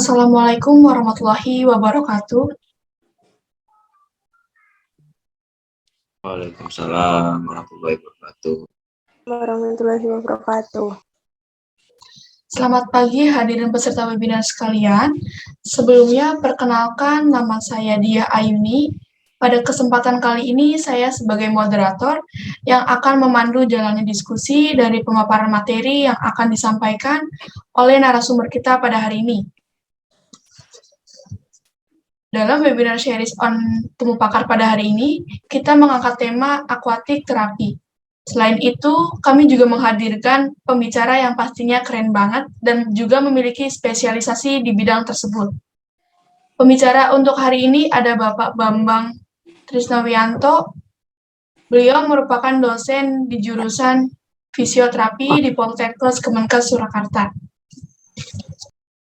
Assalamualaikum warahmatullahi wabarakatuh. Waalaikumsalam warahmatullahi wabarakatuh. Warahmatullahi wabarakatuh. Selamat pagi hadirin peserta webinar sekalian. Sebelumnya perkenalkan, nama saya Dia Ayuni. Pada kesempatan kali ini saya sebagai moderator yang akan memandu jalannya diskusi dari pemaparan materi yang akan disampaikan oleh narasumber kita pada hari ini. Dalam webinar series on Temu Pakar pada hari ini, kita mengangkat tema aquatic therapy. Selain itu, kami juga menghadirkan pembicara yang pastinya keren banget dan juga memiliki spesialisasi di bidang tersebut. Pembicara untuk hari ini ada Bapak Bambang Trisnawianto. Beliau merupakan dosen di jurusan fisioterapi di Poltekkes Kemenkes Surakarta.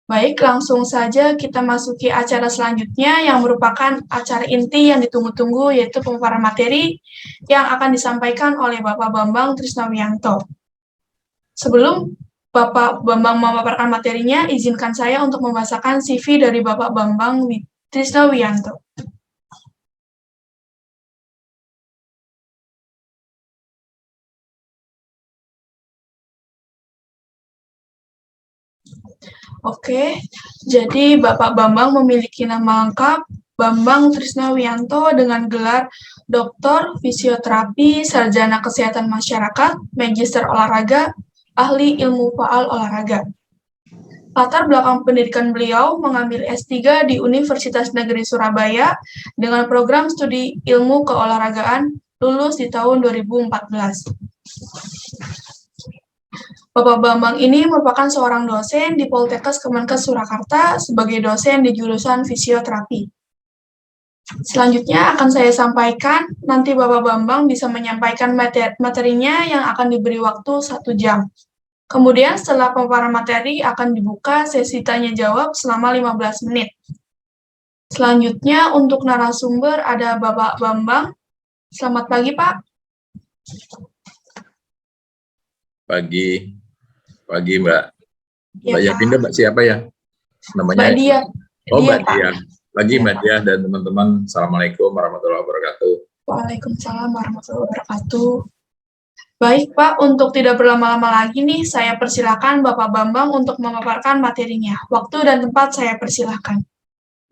Baik, langsung saja kita masuki acara selanjutnya yang merupakan acara inti yang ditunggu-tunggu, yaitu pemaparan materi yang akan disampaikan oleh Bapak Bambang Trisnawianto. Sebelum Bapak Bambang memaparkan materinya, izinkan saya untuk membacakan CV dari Bapak Bambang Trisnawianto. Oke, jadi Bapak Bambang memiliki nama lengkap Bambang Trisnawianto dengan gelar Doktor Fisioterapi, Sarjana Kesehatan Masyarakat, Magister Olahraga, Ahli Ilmu Faal Olahraga. Latar belakang pendidikan beliau mengambil S3 di Universitas Negeri Surabaya dengan program studi ilmu keolahragaan, lulus di tahun 2014. Bapak Bambang ini merupakan seorang dosen di Poltekkes Kemenkes Surakarta sebagai dosen di jurusan fisioterapi. Selanjutnya akan saya sampaikan, nanti Bapak Bambang bisa menyampaikan materinya yang akan diberi waktu 1 jam. Kemudian setelah pemaparan materi akan dibuka sesi tanya-jawab selama 15 menit. Selanjutnya untuk narasumber ada Bapak Bambang. Selamat pagi, Pak. Pagi Mbak. Ya, Mbak Yapinda, Mbak siapa ya? Namanya? Mbak Dia. Oh, Mbak Pak. Dia. Pagi Ya, Mbak Dia dan teman-teman. Assalamualaikum warahmatullahi wabarakatuh. Waalaikumsalam warahmatullahi wabarakatuh. Baik, Pak, untuk tidak berlama-lama lagi nih, saya persilakan Bapak Bambang untuk memaparkan materinya. Waktu dan tempat saya persilakan.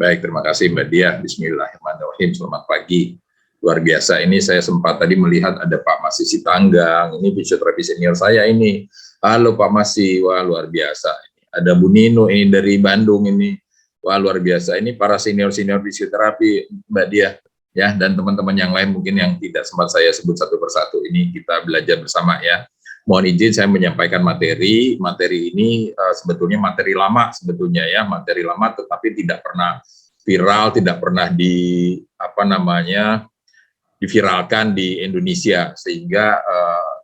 Baik, terima kasih Mbak Dia. Bismillahirrahmanirrahim. Selamat pagi. Luar biasa, ini saya sempat tadi melihat ada Pak Masi Sitanggang, ini fisioterapi senior saya ini. Halo Pak Masi, wah luar biasa. Ada Bu Nino ini dari Bandung ini, wah luar biasa. Ini para senior-senior fisioterapi Mbak Dia, ya, dan teman-teman yang lain mungkin yang tidak sempat saya sebut satu persatu. Ini kita belajar bersama ya. Mohon izin saya menyampaikan materi ini sebetulnya materi lama sebetulnya ya, materi lama tetapi tidak pernah viral, tidak pernah diviralkan di Indonesia sehingga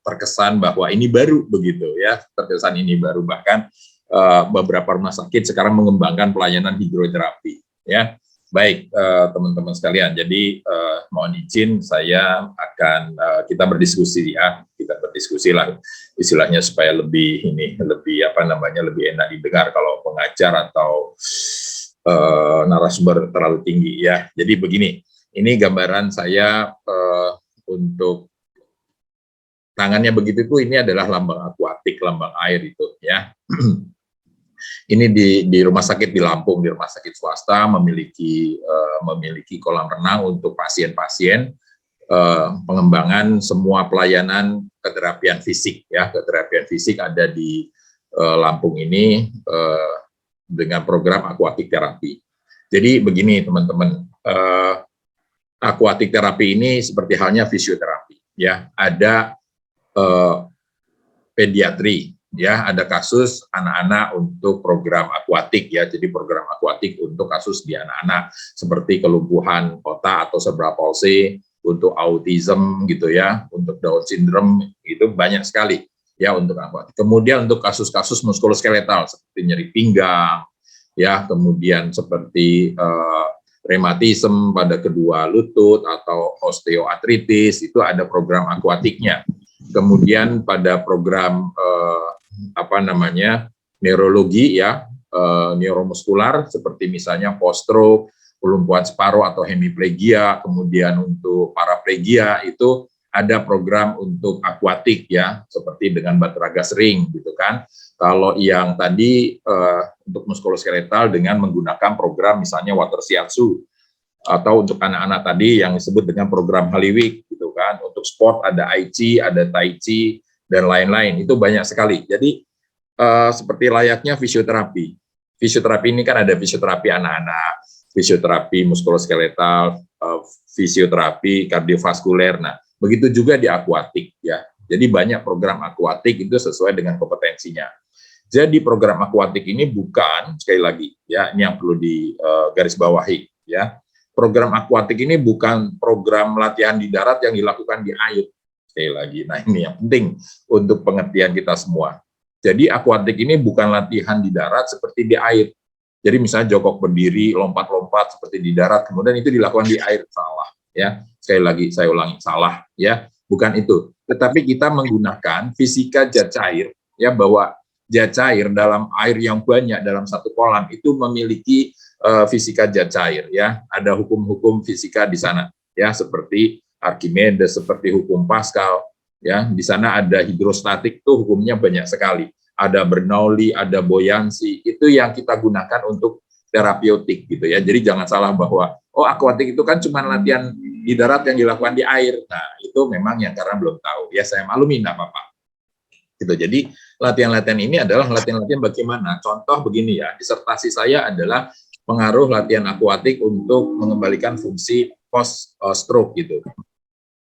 terkesan bahwa ini baru begitu ya, terkesan ini baru, bahkan beberapa rumah sakit sekarang mengembangkan pelayanan hidroterapi ya. Baik teman-teman sekalian, jadi mohon izin saya akan kita berdiskusi ya, kita berdiskusi lah istilahnya supaya lebih lebih enak didengar kalau pengajar atau narasumber terlalu tinggi ya. Jadi begini, ini gambaran saya untuk tangannya begitu tuh, ini adalah lambang akuatik, lambang air itu ya. Ini di rumah sakit di Lampung, di rumah sakit swasta memiliki kolam renang untuk pasien-pasien, pengembangan semua pelayanan keterapian fisik ya, keterapian fisik ada di Lampung ini dengan program aquatic therapy. Jadi begini teman-teman, aquatic therapy ini seperti halnya fisioterapi ya, ada pediatri ya, ada kasus anak-anak untuk program akuatik ya, jadi program akuatik untuk kasus di anak-anak seperti kelumpuhan otak atau cerebral palsy, untuk autism gitu ya, untuk Down syndrome, itu banyak sekali ya untuk akuatik. Kemudian untuk kasus-kasus muskuloskeletal seperti nyeri pinggang ya, kemudian seperti rematisme pada kedua lutut atau osteoartritis, itu ada program akuatiknya. Kemudian pada program neurologi ya, neuromuskular seperti misalnya post-stroke, kelumpuhan separuh atau hemiplegia, kemudian untuk paraplegia itu ada program untuk akuatik ya, seperti dengan Butterfly ring gitu kan. Kalau yang tadi untuk muskuloskeletal dengan menggunakan program misalnya water shiatsu, atau untuk anak-anak tadi yang disebut dengan program Haliwik gitu kan. Untuk sport ada Aichi, ada Tai Chi dan lain-lain. Itu banyak sekali. Jadi seperti layaknya fisioterapi. Fisioterapi ini kan ada fisioterapi anak-anak, fisioterapi muskuloskeletal, fisioterapi kardiovaskuler. Nah, begitu juga di akuatik ya. Jadi banyak program akuatik itu sesuai dengan kompetensinya. Jadi program akuatik ini bukan, sekali lagi ya, ini yang perlu digarisbawahi ya. Program akuatik ini bukan program latihan di darat yang dilakukan di air. Sekali lagi, nah ini yang penting untuk pengertian kita semua. Jadi akuatik ini bukan latihan di darat seperti di air. Jadi misalnya jongkok berdiri, lompat-lompat seperti di darat, kemudian itu dilakukan di air, salah ya. Sekali lagi saya ulangi, salah ya, bukan itu. Tetapi kita menggunakan fisika zat cair ya, bahwa zat cair dalam air yang banyak dalam satu kolam itu memiliki fisika zat cair ya. Ada hukum-hukum fisika di sana ya, seperti Archimedes, seperti hukum Pascal ya. Di sana ada hidrostatik, tuh hukumnya banyak sekali. Ada Bernoulli, ada buoyancy, itu yang kita gunakan untuk terapeutik gitu ya. Jadi jangan salah bahwa oh akuatik itu kan cuma latihan di darat yang dilakukan di air. Nah, itu memang yang karena belum tahu. Ya saya maklumi, enggak apa-apa. Gitu. Jadi latihan-latihan ini adalah latihan-latihan bagaimana. Contoh begini ya, disertasi saya adalah pengaruh latihan akuatik untuk mengembalikan fungsi post stroke gitu.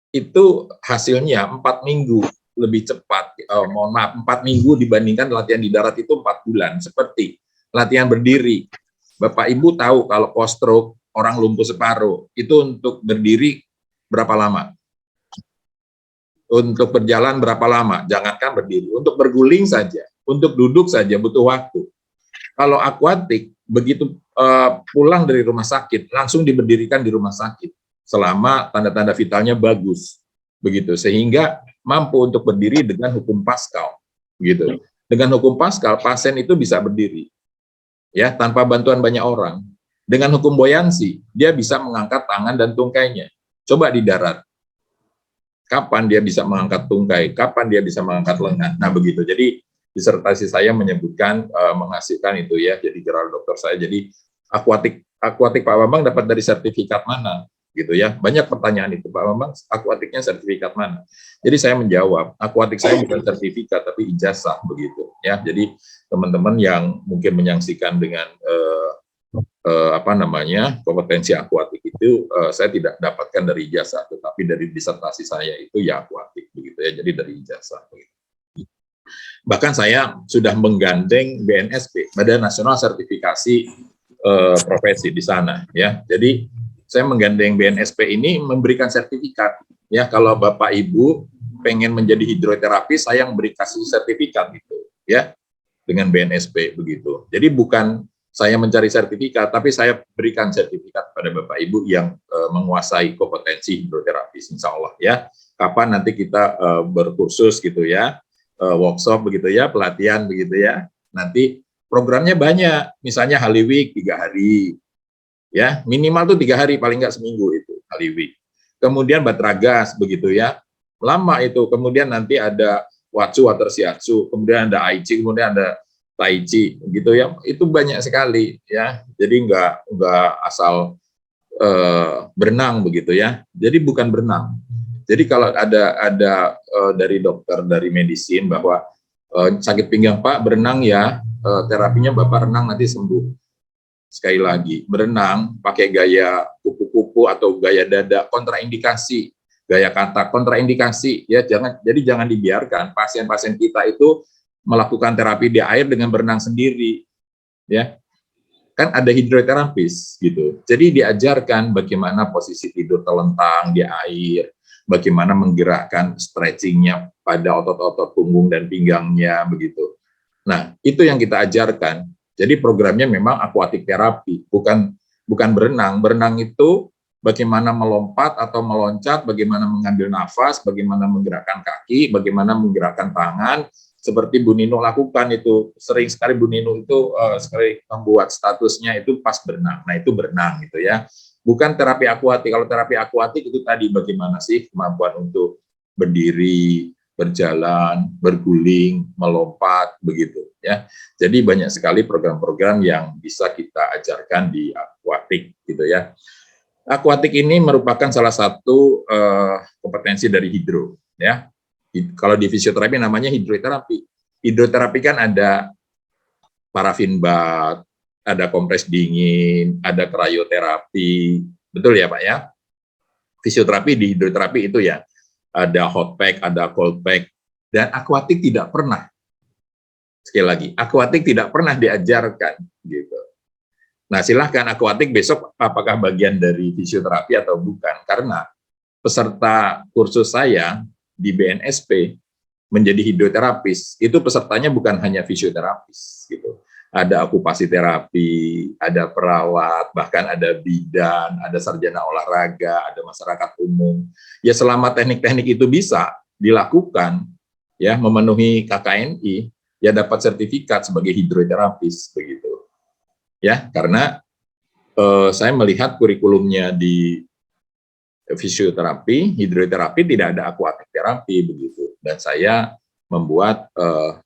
Itu hasilnya 4 minggu lebih cepat, 4 minggu dibandingkan latihan di darat itu 4 bulan. Seperti latihan berdiri, Bapak Ibu tahu kalau post stroke orang lumpuh separuh itu untuk berdiri berapa lama? Untuk berjalan berapa lama? Jangankan berdiri, untuk berguling saja, untuk duduk saja butuh waktu. Kalau akuatik begitu pulang dari rumah sakit langsung diberdirikan di rumah sakit selama tanda-tanda vitalnya bagus, begitu, sehingga mampu untuk berdiri dengan hukum Pascal, gitu. Dengan hukum Pascal, pasien itu bisa berdiri, ya, tanpa bantuan banyak orang. Dengan hukum buoyancy, dia bisa mengangkat tangan dan tungkainya. Coba di darat, kapan dia bisa mengangkat tungkai, kapan dia bisa mengangkat lengan. Nah, begitu. Jadi disertasi saya menyebutkan menghasilkan itu ya. Jadi geral dokter saya. Jadi akuatik Pak Bambang dapat dari sertifikat mana? Gitu ya, banyak pertanyaan itu, Pak Bambang, akuatiknya sertifikat mana? Jadi saya menjawab, akuatik saya bukan sertifikat tapi ijazah, begitu ya. Jadi teman-teman yang mungkin menyaksikan dengan kompetensi akuatik itu saya tidak dapatkan dari ijazah, tetapi dari disertasi saya itu ya akuatik, begitu ya. Jadi dari ijazah, begitu. Bahkan saya sudah menggandeng BNSP, Badan Nasional Sertifikasi Profesi di sana ya. Jadi saya menggandeng BNSP ini memberikan sertifikat ya. Kalau Bapak Ibu pengen menjadi hidroterapis, saya memberi kasih sertifikat gitu ya dengan BNSP, begitu. Jadi bukan saya mencari sertifikat, tapi saya berikan sertifikat pada Bapak Ibu yang menguasai kompetensi hidroterapis, insya Allah ya. Kapan nanti kita berkursus gitu ya, workshop begitu ya, pelatihan begitu ya. Nanti programnya banyak, misalnya Haliwik 3 hari. Ya, minimal tuh 3 hari, paling nggak seminggu itu Haliwik. Kemudian Batragas begitu ya, lama itu. Kemudian nanti ada Watsu, Water Shiatsu, kemudian ada Aichi, kemudian ada Tai Chi, gitu ya. Itu banyak sekali ya. Jadi nggak asal berenang begitu ya. Jadi bukan berenang. Jadi kalau ada dari dokter, dari medisin bahwa sakit pinggang Pak berenang ya, terapinya Bapak renang nanti sembuh. Sekali lagi, berenang pakai gaya kupu-kupu atau gaya dada kontraindikasi, gaya kata kontraindikasi ya. Jangan dibiarkan pasien-pasien kita itu melakukan terapi di air dengan berenang sendiri ya. Kan ada hidroterapis gitu. Jadi diajarkan bagaimana posisi tidur telentang di air, bagaimana menggerakkan stretchingnya pada otot-otot punggung dan pinggangnya begitu. Nah, itu yang kita ajarkan. Jadi programnya memang aquatic terapi, bukan berenang. Berenang itu bagaimana melompat atau meloncat, bagaimana mengambil nafas, bagaimana menggerakkan kaki, bagaimana menggerakkan tangan, seperti Bu Nino lakukan itu. Sering sekali Bu Nino itu sekali membuat statusnya itu pas berenang. Nah, itu berenang gitu ya. Bukan terapi akuatik. Kalau terapi akuatik itu tadi bagaimana sih kemampuan untuk berdiri, berjalan, berguling, melompat, begitu ya. Jadi banyak sekali program-program yang bisa kita ajarkan di akuatik gitu ya. Akuatik ini merupakan salah satu kompetensi dari hidro ya. Kalau di fisioterapi namanya hidroterapi. Hidroterapi kan ada parafin bath, ada kompres dingin, ada krioterapi, betul ya Pak ya? Fisioterapi di hidroterapi itu ya, ada hot pack, ada cold pack, dan akuatik tidak pernah. Sekali lagi, akuatik tidak pernah diajarkan gitu. Nah, silahkan akuatik besok apakah bagian dari fisioterapi atau bukan. Karena peserta kursus saya di BNSP menjadi hidroterapis, itu pesertanya bukan hanya fisioterapis. Gitu. Ada okupasi terapi, ada perawat, bahkan ada bidan, ada sarjana olahraga, ada masyarakat umum. Ya selama teknik-teknik itu bisa dilakukan, ya memenuhi KKNI, ya dapat sertifikat sebagai hidroterapis, begitu. Ya, karena saya melihat kurikulumnya di fisioterapi, hidroterapi tidak ada aquatic terapi begitu. Dan saya membuat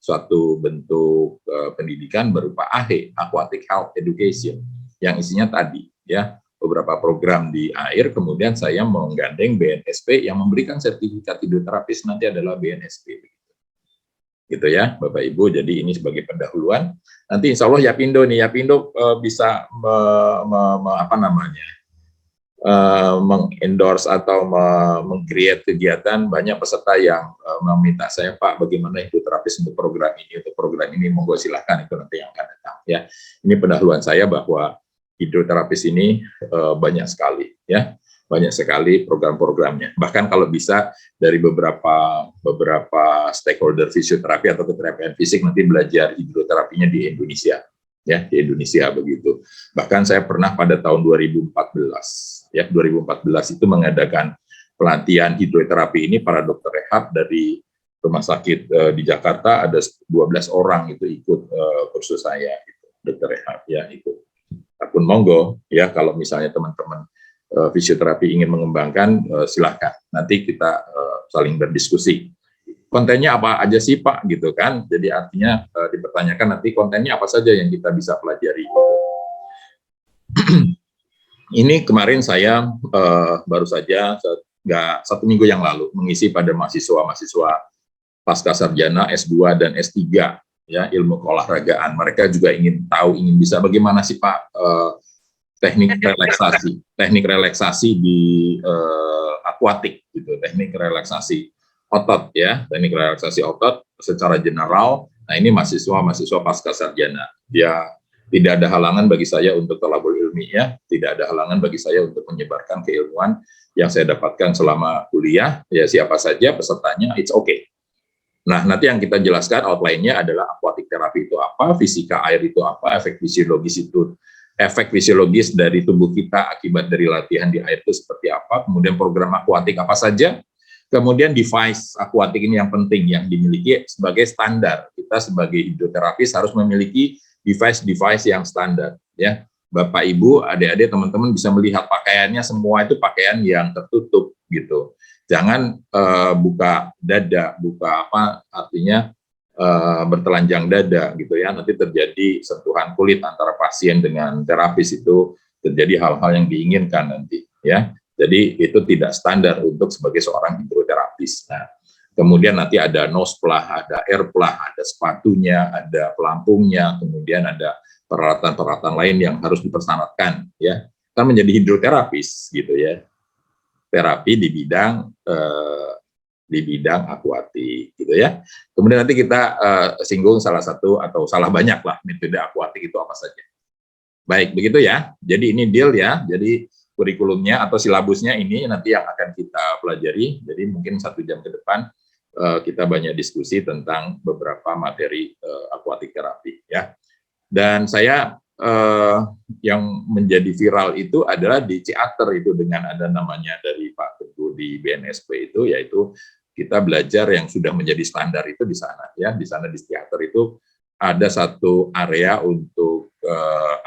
suatu bentuk pendidikan berupa AHE, Aquatic Health Education, yang isinya tadi ya beberapa program di air. Kemudian saya menggandeng BNSP yang memberikan sertifikat hidroterapis nanti adalah BNSP. Gitu ya Bapak Ibu, jadi ini sebagai pendahuluan. Nanti insya Allah Yapindo nih, Yapindo bisa mengendorse atau meng-create kegiatan. Banyak peserta yang meminta saya, Pak, bagaimana hidroterapis untuk program ini, monggo silahkan, itu nanti yang akan datang ya. Ini pendahuluan saya bahwa hidroterapis ini banyak sekali ya. Banyak sekali program-programnya. Bahkan kalau bisa dari beberapa stakeholder fisioterapi atau keterapian fisik nanti belajar hidroterapinya di Indonesia, ya di Indonesia begitu. Bahkan saya pernah pada tahun 2014, ya 2014 itu mengadakan pelatihan hidroterapi ini para dokter rehab dari rumah sakit di Jakarta, ada 12 orang itu ikut kursus saya, gitu, dokter rehab ya ikut. Akun monggo ya kalau misalnya teman-teman fisioterapi ingin mengembangkan, silahkan. Nanti kita saling berdiskusi. Kontennya apa aja sih Pak, gitu kan? Jadi artinya dipertanyakan nanti kontennya apa saja yang kita bisa pelajari. Ini kemarin saya baru saja nggak 1 minggu yang lalu mengisi pada mahasiswa pasca sarjana S2 dan S3 ya ilmu keolahragaan. Mereka juga ingin tahu, ingin bisa bagaimana sih Pak teknik relaksasi di akuatik gitu, teknik relaksasi otot ya, teknik relaksasi otot secara general. Nah, ini mahasiswa pasca sarjana. Ya, tidak ada halangan bagi saya untuk thalabul ilmiah, tidak ada halangan bagi saya untuk menyebarkan keilmuan yang saya dapatkan selama kuliah. Ya, siapa saja pesertanya, it's okay. Nah, nanti yang kita jelaskan outline-nya adalah aquatic therapy itu apa, fisika air itu apa, efek fisiologis dari tubuh kita akibat dari latihan di air itu seperti apa, kemudian program akuatik apa saja, kemudian device akuatik ini yang penting yang dimiliki sebagai standar. Kita sebagai hidroterapis harus memiliki device yang standar ya. Bapak Ibu, adik-adik, teman-teman bisa melihat pakaiannya semua itu pakaian yang tertutup gitu. Jangan buka dada, artinya bertelanjang dada gitu ya, nanti terjadi sentuhan kulit antara pasien dengan terapis, itu terjadi hal-hal yang diinginkan nanti ya. Jadi itu tidak standar untuk sebagai seorang hidroterapis. Nah, kemudian nanti ada nose plah, ada air plah, ada sepatunya, ada pelampungnya, kemudian ada peralatan-peralatan lain yang harus dipersyaratkan ya. Kan menjadi hidroterapis gitu ya. Terapi di bidang akuatik gitu ya. Kemudian nanti kita singgung salah satu atau salah banyak lah metode akuatik itu apa saja. Baik, begitu ya. Jadi ini deal ya. Jadi kurikulumnya atau silabusnya ini nanti yang akan kita pelajari. Jadi mungkin 1 jam ke depan kita banyak diskusi tentang beberapa materi akuatik terapi ya. Dan saya yang menjadi viral itu adalah di Ciater itu dengan ada namanya dari Pak Teguh di BNSP itu, yaitu kita belajar yang sudah menjadi standar itu di sana ya. Di sana di teater itu ada satu area untuk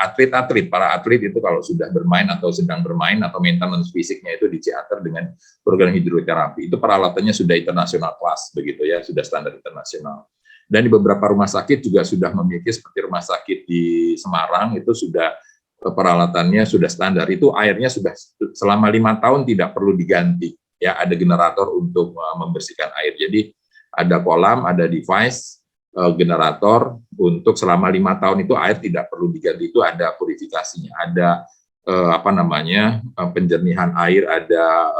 atlet-atlet, para atlet itu kalau sudah bermain atau sedang bermain atau maintenance fisiknya itu di teater dengan program hidroterapi. Itu peralatannya sudah internasional kelas begitu ya, sudah standar internasional. Dan di beberapa rumah sakit juga sudah memiliki, seperti rumah sakit di Semarang itu sudah peralatannya sudah standar. Itu airnya sudah selama 5 tahun tidak perlu diganti. Ya, ada generator untuk membersihkan air. Jadi ada kolam, ada device, generator untuk selama 5 tahun itu air tidak perlu diganti, itu ada purifikasinya, ada penjernihan air, ada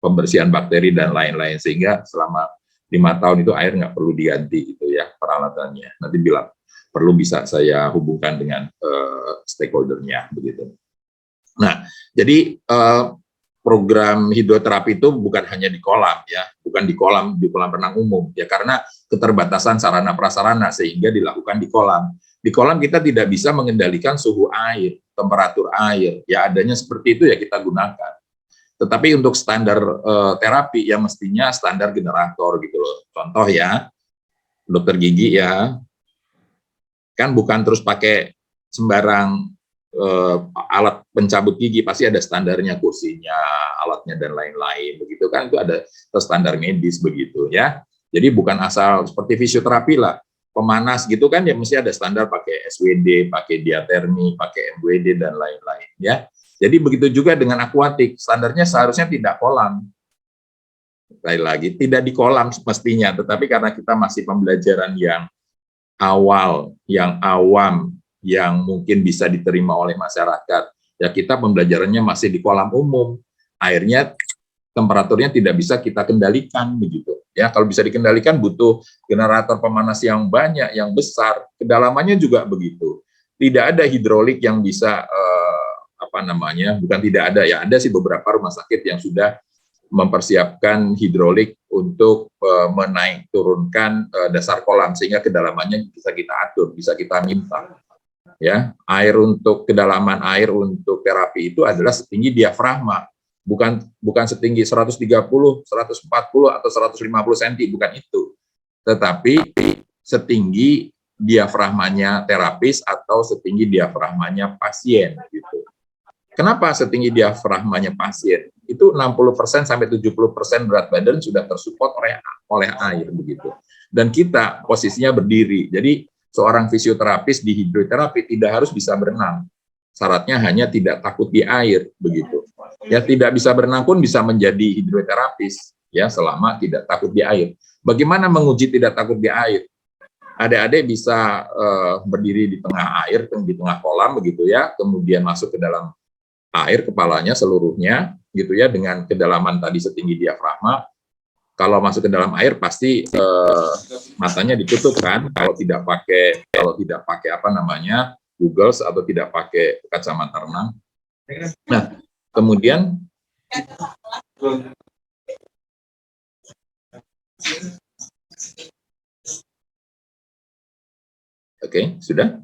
pembersihan bakteri dan lain-lain, sehingga selama 5 tahun itu air nggak perlu diganti itu ya peralatannya. Nanti bila perlu bisa saya hubungkan dengan stakeholder-nya begitu. Nah, jadi program hidroterapi itu bukan hanya di kolam ya, bukan di kolam renang umum ya, karena keterbatasan sarana prasarana sehingga dilakukan di kolam. Di kolam kita tidak bisa mengendalikan suhu air, temperatur air, ya adanya seperti itu ya kita gunakan. Tetapi untuk standar terapi ya mestinya standar generator gitu loh. Contoh ya, dokter gigi ya, kan bukan terus pakai sembarang alat pencabut gigi, pasti ada standarnya, kursinya, alatnya dan lain-lain begitu kan, itu ada standar medis begitu ya. Jadi bukan asal seperti fisioterapi lah, pemanas gitu kan ya mesti ada standar, pakai SWD, pakai diatermi, pakai MWD dan lain-lain ya. Jadi begitu juga dengan akuatik, standarnya seharusnya tidak kolam. Lagi tidak di kolam mestinya, tetapi karena kita masih pembelajaran yang awal, yang awam, yang mungkin bisa diterima oleh masyarakat. Ya kita pembelajarannya masih di kolam umum. Airnya temperaturnya tidak bisa kita kendalikan begitu. Ya, kalau bisa dikendalikan butuh generator pemanas yang banyak, yang besar. Kedalamannya juga begitu. Tidak ada hidrolik yang bisa bukan tidak ada ya, ada sih beberapa rumah sakit yang sudah mempersiapkan hidrolik untuk menaik turunkan dasar kolam sehingga kedalamannya bisa kita atur, bisa kita minta. Ya, air untuk kedalaman air untuk terapi itu adalah setinggi diafragma, bukan setinggi 130, 140 atau 150 cm, bukan itu. Tetapi setinggi diafragmanya terapis atau setinggi diafragmanya pasien gitu. Kenapa setinggi diafragmanya pasien? Itu 60% sampai 70% berat badan sudah tersupport oleh air begitu. Dan kita posisinya berdiri. Jadi seorang fisioterapis di hidroterapi tidak harus bisa berenang. Syaratnya hanya tidak takut di air begitu. Ya, tidak bisa berenang pun bisa menjadi hidroterapis ya selama tidak takut di air. Bagaimana menguji tidak takut di air? Adik-adik bisa berdiri di tengah air, di tengah kolam begitu ya, kemudian masuk ke dalam air kepalanya seluruhnya gitu ya, dengan kedalaman tadi setinggi diafragma. Kalau masuk ke dalam air pasti matanya ditutup kan, kalau tidak pakai goggles atau tidak pakai kacamata renang. Nah, kemudian oke, sudah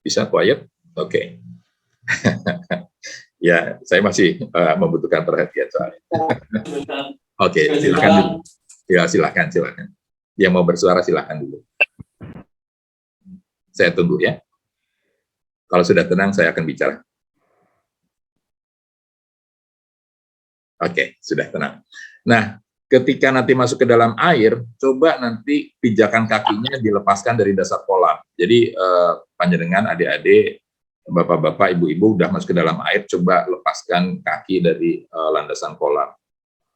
bisa quiet? Oke. Ya, saya masih membutuhkan perhatian soalnya. Oke, silakan dulu. Ya, silakan. Yang mau bersuara silakan dulu. Saya tunggu ya. Kalau sudah tenang, saya akan bicara. Oke, sudah tenang. Nah, ketika nanti masuk ke dalam air, coba nanti pijakan kakinya dilepaskan dari dasar kolam. Jadi, panjenengan adik-adik, bapak-bapak, ibu-ibu udah masuk ke dalam air, coba lepaskan kaki dari landasan kolam.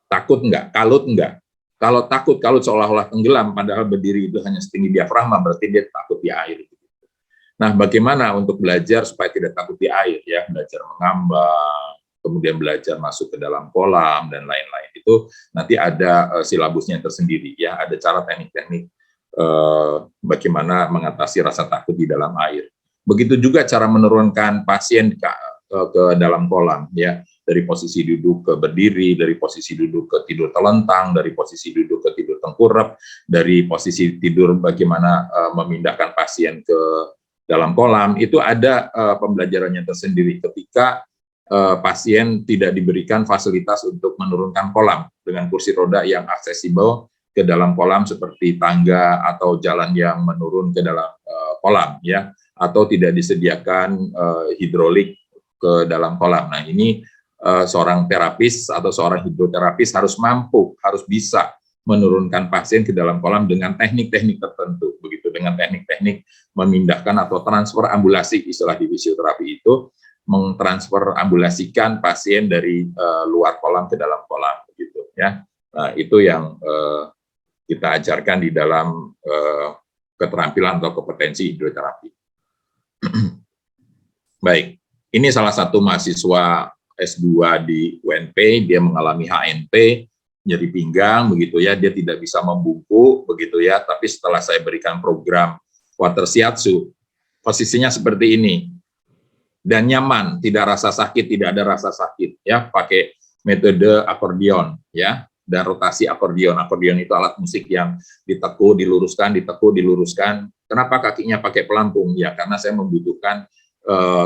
Takut enggak? Kalut enggak? Kalau takut, kalut seolah-olah tenggelam, padahal berdiri itu hanya setinggi diafragma, berarti dia takut di air. Nah, bagaimana untuk belajar supaya tidak takut di air? Ya, belajar mengambang, kemudian belajar masuk ke dalam kolam, dan lain-lain. Itu nanti ada silabusnya tersendiri. Ya, ada cara teknik-teknik bagaimana mengatasi rasa takut di dalam air. Begitu juga cara menurunkan pasien ke dalam kolam, ya, dari posisi duduk ke berdiri, dari posisi duduk ke tidur telentang, dari posisi duduk ke tidur tengkurap, dari posisi tidur bagaimana memindahkan pasien ke dalam kolam. Itu ada pembelajarannya tersendiri. Ketika pasien tidak diberikan fasilitas untuk menurunkan kolam dengan kursi roda yang aksesibel ke dalam kolam seperti tangga atau jalan yang menurun ke dalam kolam, ya, atau tidak disediakan hidrolik ke dalam kolam. Nah, ini seorang terapis atau seorang hidroterapis harus mampu, harus bisa menurunkan pasien ke dalam kolam dengan teknik-teknik tertentu, begitu, dengan teknik-teknik memindahkan atau transfer ambulasi, istilah di fisioterapi itu, mentransfer ambulasikan pasien dari luar kolam ke dalam kolam, begitu, ya. Nah, itu yang kita ajarkan di dalam keterampilan atau kompetensi hidroterapi. Baik, ini salah satu mahasiswa S2 di UNP, dia mengalami HNP, nyeri pinggang, begitu ya, dia tidak bisa membungkuk, begitu ya, tapi setelah saya berikan program water shiatsu, posisinya seperti ini, dan nyaman, tidak rasa sakit, tidak ada rasa sakit, ya, pakai metode akordeon, ya, dan rotasi akordeon. Akordeon itu alat musik yang ditekuk, diluruskan, ditekuk, diluruskan. Kenapa kakinya pakai pelampung? Ya, karena saya membutuhkan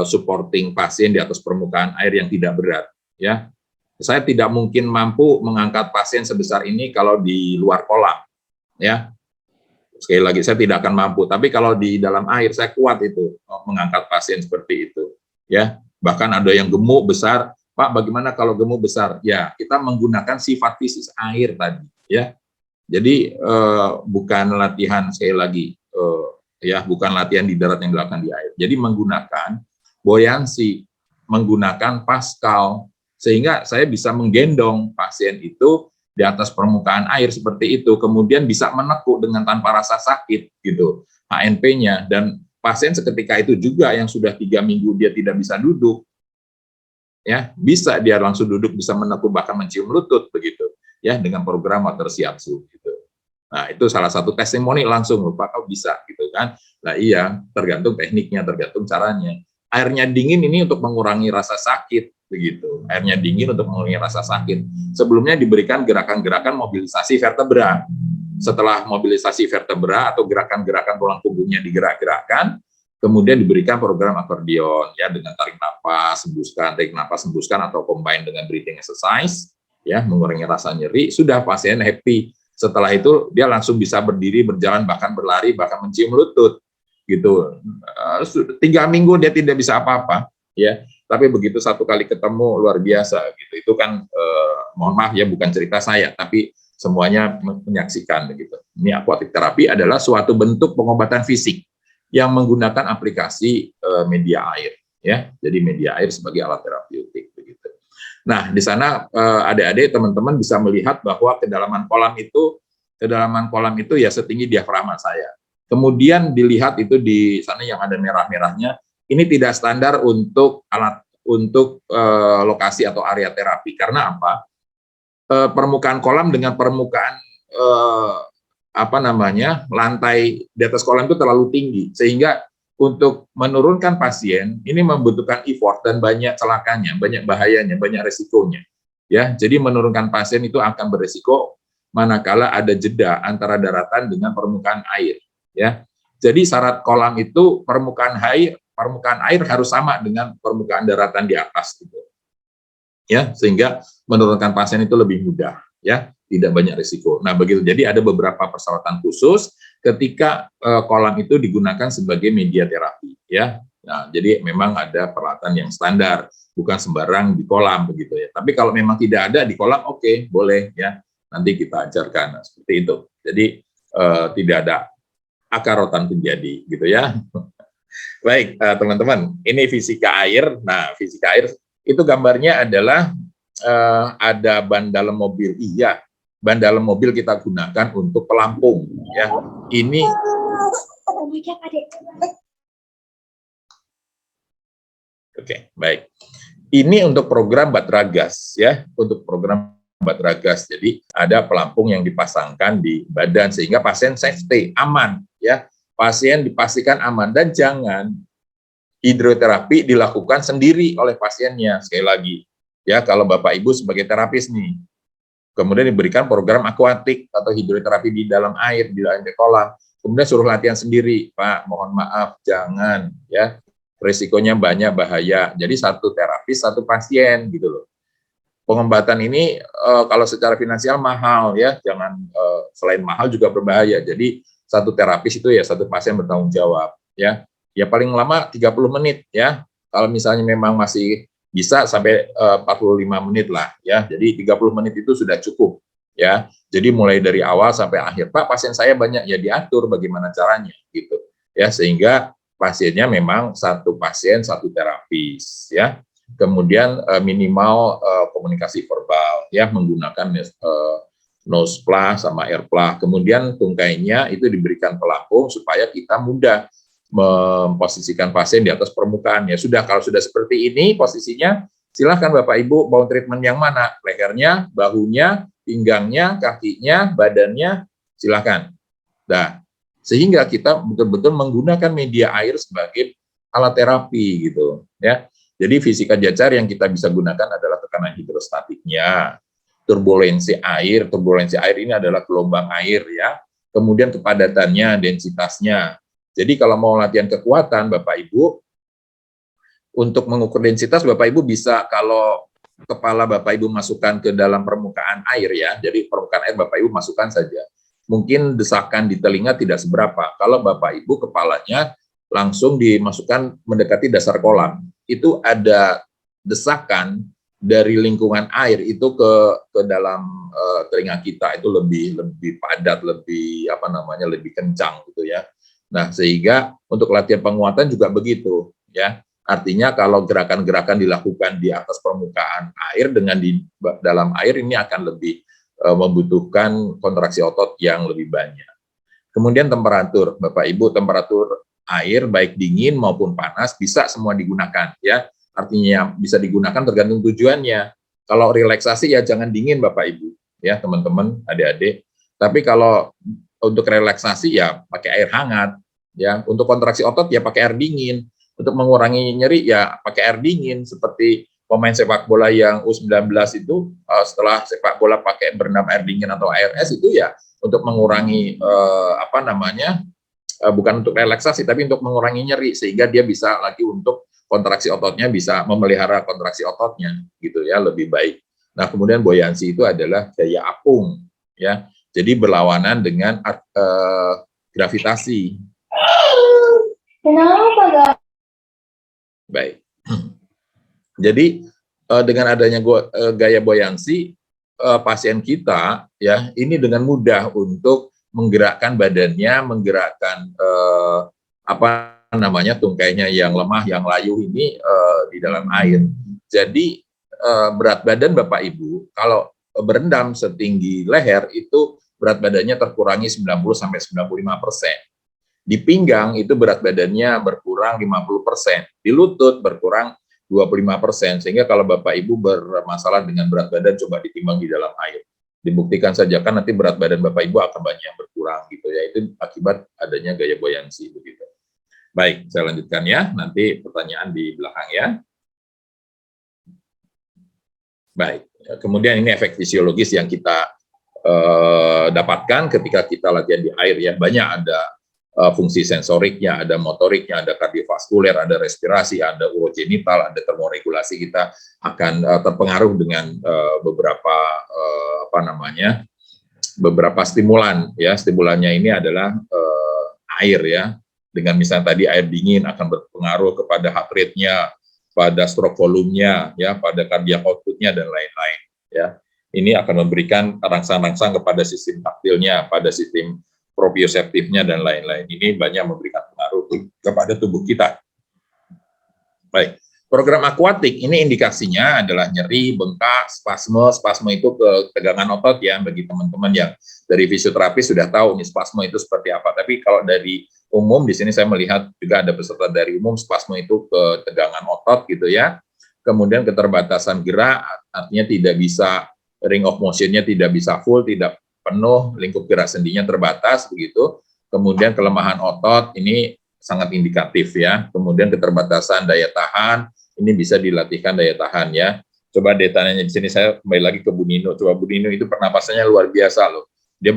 supporting pasien di atas permukaan air yang tidak berat, ya. Saya tidak mungkin mampu mengangkat pasien sebesar ini kalau di luar kolam, ya. Sekali lagi, saya tidak akan mampu. Tapi kalau di dalam air, saya kuat itu mengangkat pasien seperti itu, ya. Bahkan ada yang gemuk besar, Pak, bagaimana kalau gemuk besar? Ya, kita menggunakan sifat fisik air tadi, ya. Jadi bukan latihan, sekali lagi, ya, bukan latihan di darat yang dilakukan di air. Jadi menggunakan buoyancy, menggunakan Pascal, sehingga saya bisa menggendong pasien itu di atas permukaan air seperti itu, kemudian bisa menekuk dengan tanpa rasa sakit, gitu, HNP-nya, dan pasien seketika itu juga yang sudah 3 minggu dia tidak bisa duduk, ya, bisa dia langsung duduk, bisa menekuk, bahkan mencium lutut, begitu, ya, dengan program water shiatsu, gitu. Nah, itu salah satu testimoni langsung, Pak, kau bisa, gitu kan. Nah, iya, tergantung tekniknya, tergantung caranya. Airnya dingin ini untuk mengurangi rasa sakit, begitu. Airnya dingin untuk mengurangi rasa sakit. Sebelumnya diberikan gerakan-gerakan mobilisasi vertebra. Setelah mobilisasi vertebra atau gerakan-gerakan tulang punggungnya digerak-gerakkan, kemudian diberikan program akordeon, ya, dengan tarik napas, hembuskan, tarik napas, hembuskan, atau combine dengan breathing exercise, ya, mengurangi rasa nyeri. Sudah, pasien happy. Setelah itu dia langsung bisa berdiri, berjalan, bahkan berlari, bahkan mencium lutut, gitu. 3 minggu dia tidak bisa apa-apa, ya. Tapi begitu satu kali ketemu, luar biasa, gitu. Itu kan mohon maaf ya, bukan cerita saya, tapi semuanya menyaksikan, begitu. Ini aquatic therapy adalah suatu bentuk pengobatan fisik yang menggunakan aplikasi media air, ya. Jadi media air sebagai alat terapeutik, begitu. Nah, di sana adik-adik, teman-teman bisa melihat bahwa kedalaman kolam itu ya setinggi diafragma saya. Kemudian dilihat itu di sana yang ada merah-merahnya, ini tidak standar untuk lokasi atau area terapi. Karena apa? Permukaan kolam dengan permukaan lantai di atas kolam itu terlalu tinggi, sehingga untuk menurunkan pasien ini membutuhkan effort dan banyak celakanya, banyak bahayanya, banyak resikonya. Ya, jadi menurunkan pasien itu akan beresiko manakala ada jeda antara daratan dengan permukaan air. Ya, jadi syarat kolam itu permukaan air harus sama dengan permukaan daratan di atas, gitu. Ya, sehingga menurunkan pasien itu lebih mudah, ya, tidak banyak risiko. Nah, begitu. Jadi ada beberapa persyaratan khusus ketika kolam itu digunakan sebagai media terapi, ya. Nah, jadi memang ada peralatan yang standar, bukan sembarang di kolam, begitu ya. Tapi kalau memang tidak ada di kolam, oke, boleh, ya. Nanti kita ajarkan, nah, seperti itu. Jadi tidak ada akarotan terjadi, gitu ya. Baik, teman-teman, ini fisika air. Nah, fisika air itu gambarnya adalah ada ban dalam mobil. Iya, ban dalam mobil kita gunakan untuk pelampung, ya. Ini oke, baik. Ini untuk program Batragas, ya, untuk program Batragas. Jadi ada pelampung yang dipasangkan di badan sehingga pasien safety, aman, ya. Pasien dipastikan aman, dan jangan hidroterapi dilakukan sendiri oleh pasiennya. Sekali lagi, ya, kalau Bapak Ibu sebagai terapis nih, kemudian diberikan program akuatik atau hidroterapi di dalam air, di dalam kolam, kemudian suruh latihan sendiri, Pak, mohon maaf, jangan, ya. risikonya banyak, bahaya. Jadi satu terapis, satu pasien gitu loh. Pengobatan ini kalau secara finansial mahal ya, jangan selain mahal juga berbahaya. Jadi satu terapis itu ya satu pasien bertanggung jawab ya. Ya paling lama 30 menit ya. Kalau misalnya memang masih bisa sampai 45 menit lah ya. Jadi 30 menit itu sudah cukup ya. Jadi mulai dari awal sampai akhir, Pak, pasien saya banyak, ya diatur bagaimana caranya gitu. Ya sehingga pasiennya memang satu pasien satu terapis ya. Kemudian minimal komunikasi verbal ya, menggunakan nose plah sama air plah. Kemudian tungkainya itu diberikan pelampung supaya kita mudah memposisikan pasien di atas permukaan. Ya sudah, kalau sudah seperti ini posisinya, silahkan Bapak Ibu mau treatment yang mana, lehernya, bahunya, pinggangnya, kakinya, badannya, silahkan. Nah, sehingga kita betul-betul menggunakan media air sebagai alat terapi gitu ya. Jadi fisika dasar yang kita bisa gunakan adalah tekanan hidrostatiknya, turbulensi air ini adalah gelombang air ya, kemudian kepadatannya, densitasnya. Jadi kalau mau latihan kekuatan, Bapak Ibu, untuk mengukur densitas, Bapak Ibu bisa, kalau kepala Bapak Ibu masukkan ke dalam permukaan air ya, jadi permukaan air Bapak Ibu masukkan saja. Mungkin desakan di telinga tidak seberapa. Kalau Bapak Ibu kepalanya langsung dimasukkan mendekati dasar kolam, itu ada desakan dari lingkungan air itu ke dalam telinga kita, itu lebih padat, lebih kencang gitu ya. Nah, sehingga untuk latihan penguatan juga begitu ya. Artinya kalau gerakan-gerakan dilakukan di atas permukaan air dengan di dalam air, ini akan lebih membutuhkan kontraksi otot yang lebih banyak. Kemudian temperatur, Bapak Ibu, temperatur air baik dingin maupun panas bisa semua digunakan ya. Artinya bisa digunakan tergantung tujuannya. Kalau relaksasi ya jangan dingin Bapak Ibu ya, teman-teman, adik-adik. Tapi kalau untuk relaksasi ya pakai air hangat ya. Untuk kontraksi otot ya pakai air dingin. Untuk mengurangi nyeri ya pakai air dingin, seperti pemain sepak bola yang U19 itu setelah sepak bola pakai berendam air dingin atau air es itu ya untuk mengurangi bukan untuk relaksasi tapi untuk mengurangi nyeri, sehingga dia bisa lagi untuk kontraksi ototnya, bisa memelihara kontraksi ototnya gitu ya, lebih baik. Nah, kemudian buoyancy itu adalah gaya apung ya. Jadi berlawanan dengan gravitasi. Kenapa gak? Baik. Jadi dengan adanya gaya buoyancy, pasien kita ya ini dengan mudah untuk menggerakkan badannya, menggerakkan tungkainya yang lemah, yang layu ini di dalam air. Jadi berat badan Bapak Ibu kalau berendam setinggi leher itu berat badannya terkurangi 90-95%. Di pinggang itu berat badannya berkurang 50%, di lutut berkurang 25%, sehingga kalau Bapak Ibu bermasalah dengan berat badan, coba ditimbang di dalam air. Dibuktikan saja, kan nanti berat badan Bapak Ibu akan banyak yang berkurang gitu ya, itu akibat adanya gaya buoyancy begitu. Baik, saya lanjutkan ya, nanti pertanyaan di belakang ya. Baik, kemudian ini efek fisiologis yang kita dapatkan ketika kita latihan di air ya, banyak ada fungsi sensoriknya, ada motoriknya, ada kardiovaskuler, ada respirasi, ada urogenital, ada termoregulasi. Kita akan terpengaruh dengan beberapa stimulan ya. Stimulannya ini adalah air ya. Dengan misalnya tadi air dingin akan berpengaruh kepada heart rate-nya, pada stroke volume-nya ya, pada cardiac output-nya dan lain-lain ya. Ini akan memberikan rangsang-rangsang kepada sistem taktilnya, pada sistem proprioseptifnya dan lain-lain. Ini banyak memberikan pengaruh kepada tubuh kita. Baik, program akuatik ini indikasinya adalah nyeri, bengkak, spasme. Spasme itu ketegangan otot ya, bagi teman-teman yang dari fisioterapi sudah tahu nih spasme itu seperti apa. Tapi kalau dari umum, di sini saya melihat juga ada peserta dari umum, spasme itu ketegangan otot gitu ya. Kemudian keterbatasan gerak, artinya tidak bisa, ring of motion-nya tidak bisa full, tidak penuh, lingkup gerak sendinya terbatas begitu. Kemudian kelemahan otot ini sangat indikatif ya. Kemudian keterbatasan daya tahan, ini bisa dilatihkan daya tahan ya. Coba datanya di sini, saya kembali lagi ke Bu Nino. Coba Bu Nino itu pernapasannya luar biasa loh. Dia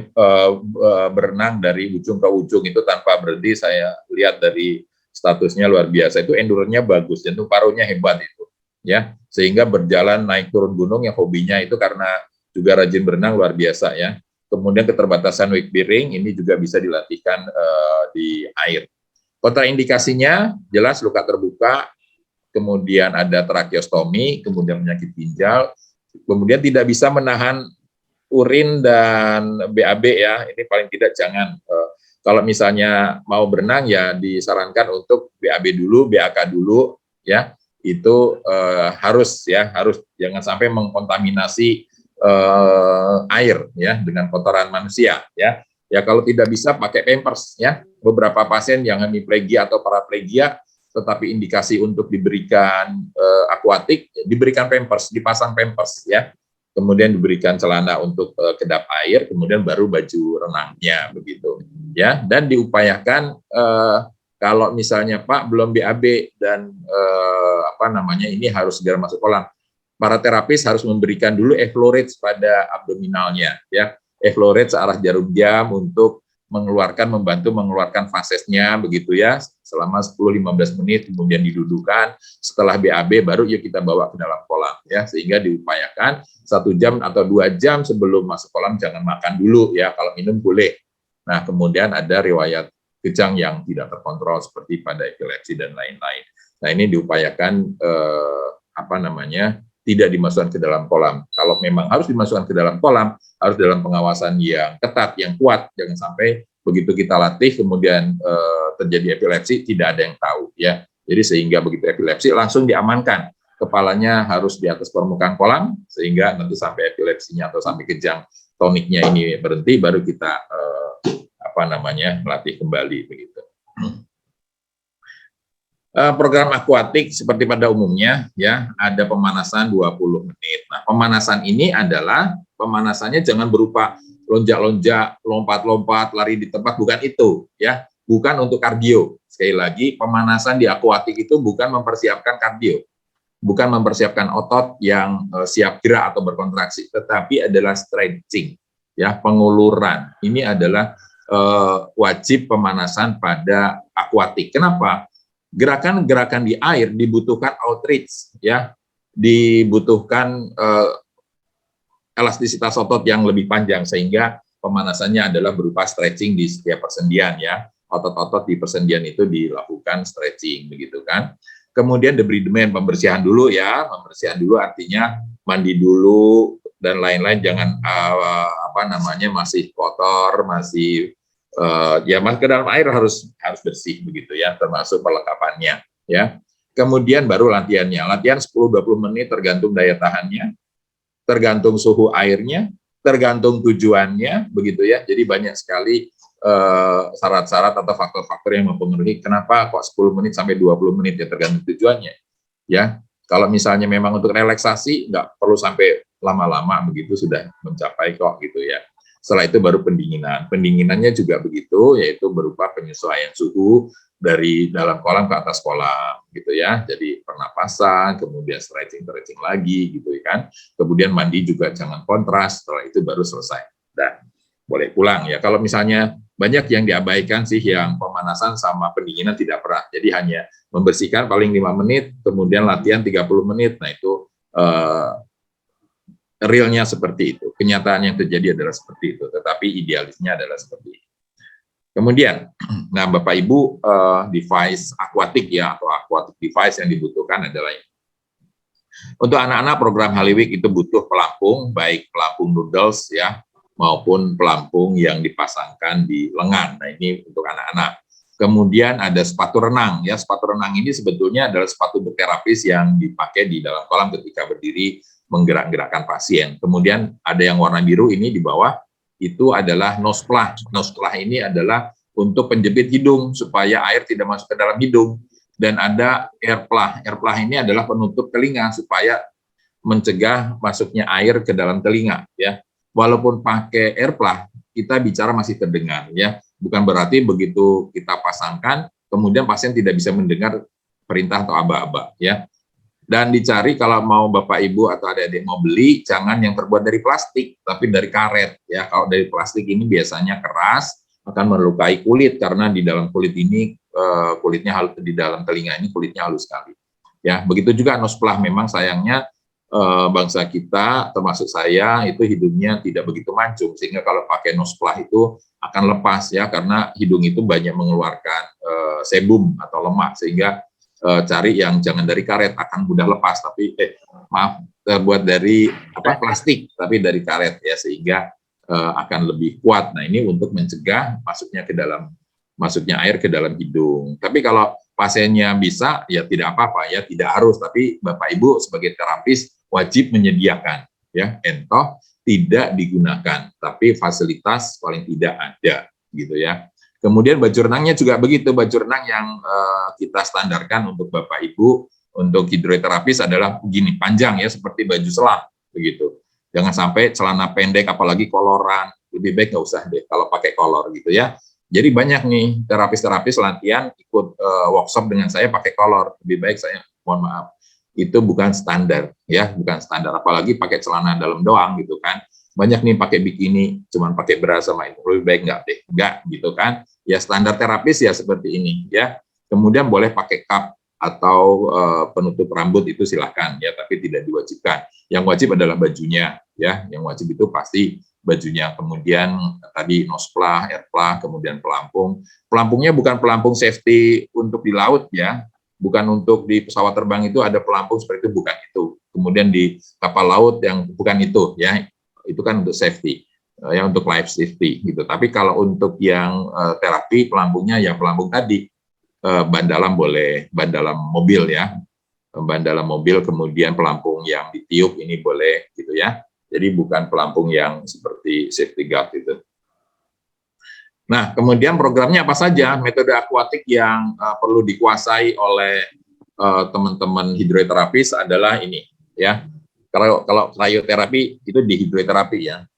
berenang dari ujung ke ujung itu tanpa berhenti. Saya lihat dari statusnya luar biasa, itu endurance-nya bagus, jantung parunya hebat itu, ya, sehingga berjalan naik turun gunung yang hobinya itu karena juga rajin berenang luar biasa ya. Kemudian keterbatasan weight bearing ini juga bisa dilatihkan di air. Kontraindikasinya jelas luka terbuka, kemudian ada tracheostomi, kemudian penyakit ginjal, kemudian tidak bisa menahan urin dan BAB ya, ini paling tidak jangan. Kalau misalnya mau berenang ya disarankan untuk BAB dulu, BAK dulu ya, itu harus jangan sampai mengkontaminasi air ya dengan kotoran manusia ya. Ya kalau tidak bisa pakai pampers ya. Beberapa pasien yang hemiplegia atau paraplegia tetapi indikasi untuk diberikan akuatik, diberikan pampers, dipasang pampers ya. Kemudian diberikan celana untuk kedap air, kemudian baru baju renangnya begitu ya. Dan diupayakan kalau misalnya Pak belum BAB dan ini harus segera masuk kolam, para terapis harus memberikan dulu efflorates pada abdominalnya ya. Efflorates searah jarum jam untuk membantu mengeluarkan fasesnya begitu ya, selama 10-15 menit, kemudian didudukan, setelah BAB baru yuk kita bawa ke dalam kolam ya, sehingga diupayakan 1 jam atau 2 jam sebelum masuk kolam jangan makan dulu ya, kalau minum boleh. Nah kemudian ada riwayat kejang yang tidak terkontrol seperti pada epilepsi dan lain-lain. Nah ini diupayakan tidak dimasukkan ke dalam kolam. Kalau memang harus dimasukkan ke dalam kolam, harus dalam pengawasan yang ketat, yang kuat. Jangan sampai begitu kita latih, kemudian terjadi epilepsi, tidak ada yang tahu. Ya. Jadi sehingga begitu epilepsi, langsung diamankan. Kepalanya harus di atas permukaan kolam, sehingga nanti sampai epilepsinya atau sampai kejang toniknya ini berhenti, baru kita melatih kembali. Begitu. Program akuatik seperti pada umumnya ya ada pemanasan 20 menit. Nah, pemanasan ini adalah pemanasannya jangan berupa lonjak-lonjak, lompat-lompat, lari di tempat, bukan itu ya. Bukan untuk kardio. Sekali lagi, pemanasan di akuatik itu bukan mempersiapkan kardio. Bukan mempersiapkan otot yang siap gerak atau berkontraksi, tetapi adalah stretching ya, penguluran. Ini adalah wajib pemanasan pada akuatik. Kenapa? Gerakan-gerakan di air dibutuhkan outreach ya, dibutuhkan elastisitas otot yang lebih panjang, sehingga pemanasannya adalah berupa stretching di setiap persendian ya. Otot-otot di persendian itu dilakukan stretching begitu kan. Kemudian debridement, pembersihan dulu ya, pembersihan dulu artinya mandi dulu dan lain-lain, jangan masih kotor, masih masuk ke dalam air harus bersih begitu ya, termasuk perlengkapannya ya. Kemudian baru latihannya. Latihan 10-20 menit tergantung daya tahannya, tergantung suhu airnya, tergantung tujuannya begitu ya. Jadi banyak sekali syarat-syarat atau faktor-faktor yang mempengaruhi kenapa kok 10 menit sampai 20 menit ya, tergantung tujuannya ya. Kalau misalnya memang untuk relaksasi nggak perlu sampai lama-lama begitu, sudah mencapai kok gitu ya. Setelah itu baru pendinginan. Pendinginannya juga begitu, yaitu berupa penyesuaian suhu dari dalam kolam ke atas kolam, gitu ya. Jadi pernapasan, kemudian stretching lagi, gitu kan. Kemudian mandi juga jangan kontras, setelah itu baru selesai. Dan boleh pulang ya. Kalau misalnya banyak yang diabaikan sih, yang pemanasan sama pendinginan tidak pernah. Jadi hanya membersihkan paling 5 menit, kemudian latihan 30 menit. Nah itu realnya seperti itu, kenyataan yang terjadi adalah seperti itu, tetapi idealisnya adalah seperti itu. Kemudian, nah Bapak Ibu, device akuatik ya, atau aquatic device yang dibutuhkan adalah ini. Untuk anak-anak program Haliwik itu butuh pelampung, baik pelampung noodles ya, maupun pelampung yang dipasangkan di lengan. Nah ini untuk anak-anak. Kemudian ada sepatu renang ya, sepatu renang ini sebetulnya adalah sepatu berterapis yang dipakai di dalam kolam ketika berdiri menggerak-gerakkan pasien. Kemudian ada yang warna biru ini di bawah, itu adalah nose plug. Nose plug ini adalah untuk penjepit hidung supaya air tidak masuk ke dalam hidung. Dan ada air plug. Air plug ini adalah penutup telinga supaya mencegah masuknya air ke dalam telinga ya. Walaupun pakai air plug, kita bicara masih terdengar ya. Bukan berarti begitu kita pasangkan kemudian pasien tidak bisa mendengar perintah atau aba-aba ya. Dan dicari kalau mau Bapak Ibu atau adik-adik mau beli, jangan yang terbuat dari plastik, tapi dari karet ya. Kalau dari plastik ini biasanya keras, akan melukai kulit karena di dalam kulit ini kulitnya halus, di dalam telinga ini kulitnya halus sekali. Ya, begitu juga nosplah. Memang sayangnya bangsa kita, termasuk saya, itu hidungnya tidak begitu mancung, sehingga kalau pakai nosplah itu akan lepas ya, karena hidung itu banyak mengeluarkan sebum atau lemak, sehingga cari yang jangan dari karet, akan mudah lepas, tapi maaf, terbuat dari plastik, tapi dari karet ya, sehingga akan lebih kuat. Nah, ini untuk mencegah masuknya air ke dalam hidung. Tapi kalau pasiennya bisa, ya tidak apa-apa ya, tidak harus. Tapi Bapak Ibu sebagai terapis wajib menyediakan ya, entoh tidak digunakan, tapi fasilitas paling tidak ada gitu ya. Kemudian baju renangnya juga begitu, baju renang yang kita standarkan untuk Bapak Ibu untuk hidroterapis adalah begini, panjang ya, seperti baju selam begitu. Jangan sampai celana pendek, apalagi koloran, lebih baik nggak usah deh kalau pakai kolor gitu ya. Jadi banyak nih terapis-terapis latihan ikut workshop dengan saya pakai kolor. Lebih baik saya, mohon maaf, itu bukan standar ya, bukan standar. Apalagi pakai celana dalam doang gitu kan. Banyak nih pakai bikini, cuman pakai bra sama itu. Lebih baik nggak deh, nggak gitu kan. Ya standar terapis ya seperti ini ya. Kemudian boleh pakai cup atau penutup rambut itu silahkan ya, tapi tidak diwajibkan. Yang wajib adalah bajunya ya. Yang wajib itu pasti bajunya, kemudian tadi nosplah, airplah, kemudian pelampung. Pelampungnya bukan pelampung safety untuk di laut ya, bukan untuk di pesawat terbang itu ada pelampung seperti itu, bukan itu. Kemudian di kapal laut yang bukan itu ya, itu kan untuk safety, ya untuk life safety gitu. Tapi kalau untuk yang terapi pelampungnya ya pelampung tadi, ban dalam boleh, ban dalam mobil ya, ban dalam mobil, kemudian pelampung yang ditiup ini boleh gitu ya. Jadi bukan pelampung yang seperti safety guard itu. Nah, kemudian programnya apa saja? Metode akuatik yang perlu dikuasai oleh teman-teman hidroterapis adalah ini, ya. Kalau cryoterapi itu di hidroterapi ya.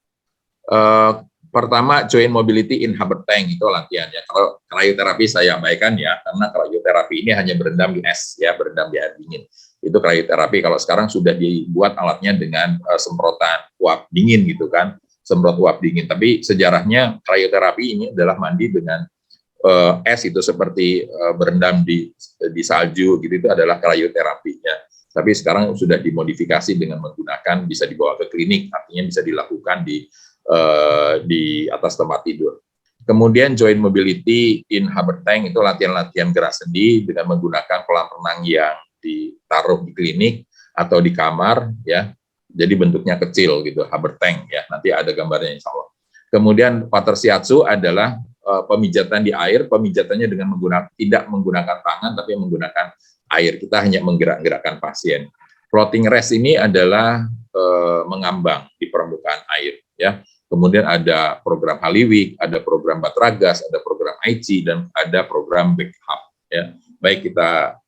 Pertama, joint mobility in Hubbard tank itu latihan ya. Kalau cryoterapi saya abaikan ya, karena cryoterapi ini hanya berendam di es ya, berendam di air dingin. Itu cryoterapi. Kalau sekarang sudah dibuat alatnya dengan semprotan uap dingin gitu kan, semprot uap dingin. Tapi sejarahnya cryoterapi ini adalah mandi dengan es, itu seperti berendam di salju gitu, itu adalah cryoterapi ya. Tapi sekarang sudah dimodifikasi dengan menggunakan, bisa dibawa ke klinik, artinya bisa dilakukan di atas tempat tidur. Kemudian joint mobility in Hubbard tank itu latihan-latihan gerak sendi dengan menggunakan kolam renang yang ditaruh di klinik atau di kamar ya. Jadi bentuknya kecil gitu, Hubbard tank ya. Nanti ada gambarnya insya Allah. Kemudian water shiatsu adalah pemijatan di air, pemijatannya dengan tidak menggunakan tangan tapi menggunakan air. Kita hanya menggerak-gerakkan pasien. Floating rest ini adalah mengambang di permukaan air ya. Kemudian ada program Haliwik, ada program Batragas, ada program IG, dan ada program Backup ya. Baik, kita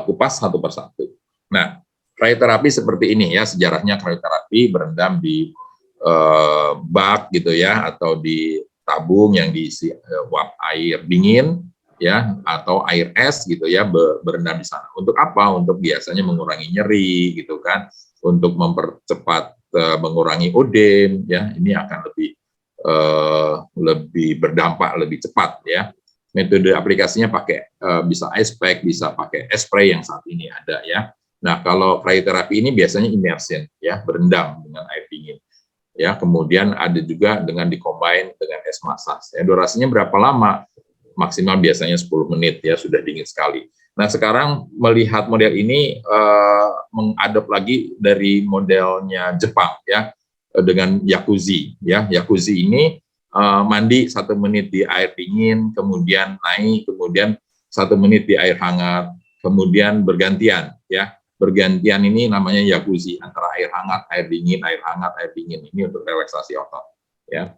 kupas satu persatu. Nah, cryoterapi seperti ini ya, sejarahnya cryoterapi berendam di bak gitu ya, atau di tabung yang diisi uap air dingin ya, atau air es gitu ya, berendam di sana. Untuk apa? Untuk biasanya mengurangi nyeri gitu kan, untuk mempercepat mengurangi odem ya, ini akan lebih berdampak lebih cepat ya. Metode aplikasinya pakai bisa ice pack, bisa pakai spray yang saat ini ada ya. Nah, kalau cryoterapi ini biasanya immersion ya, berendam dengan air dingin ya. Kemudian ada juga dengan dikombin dengan es massage ya. Durasinya berapa lama? Maksimal biasanya 10 menit ya, sudah dingin sekali. Nah, sekarang melihat model ini mengadop lagi dari modelnya Jepang ya, dengan jacuzzi ya. Jacuzzi ini mandi 1 menit di air dingin, kemudian naik, kemudian 1 menit di air hangat, kemudian bergantian ya. Bergantian ini namanya jacuzzi, antara air hangat, air dingin, air hangat, air dingin. Ini untuk relaksasi otot ya.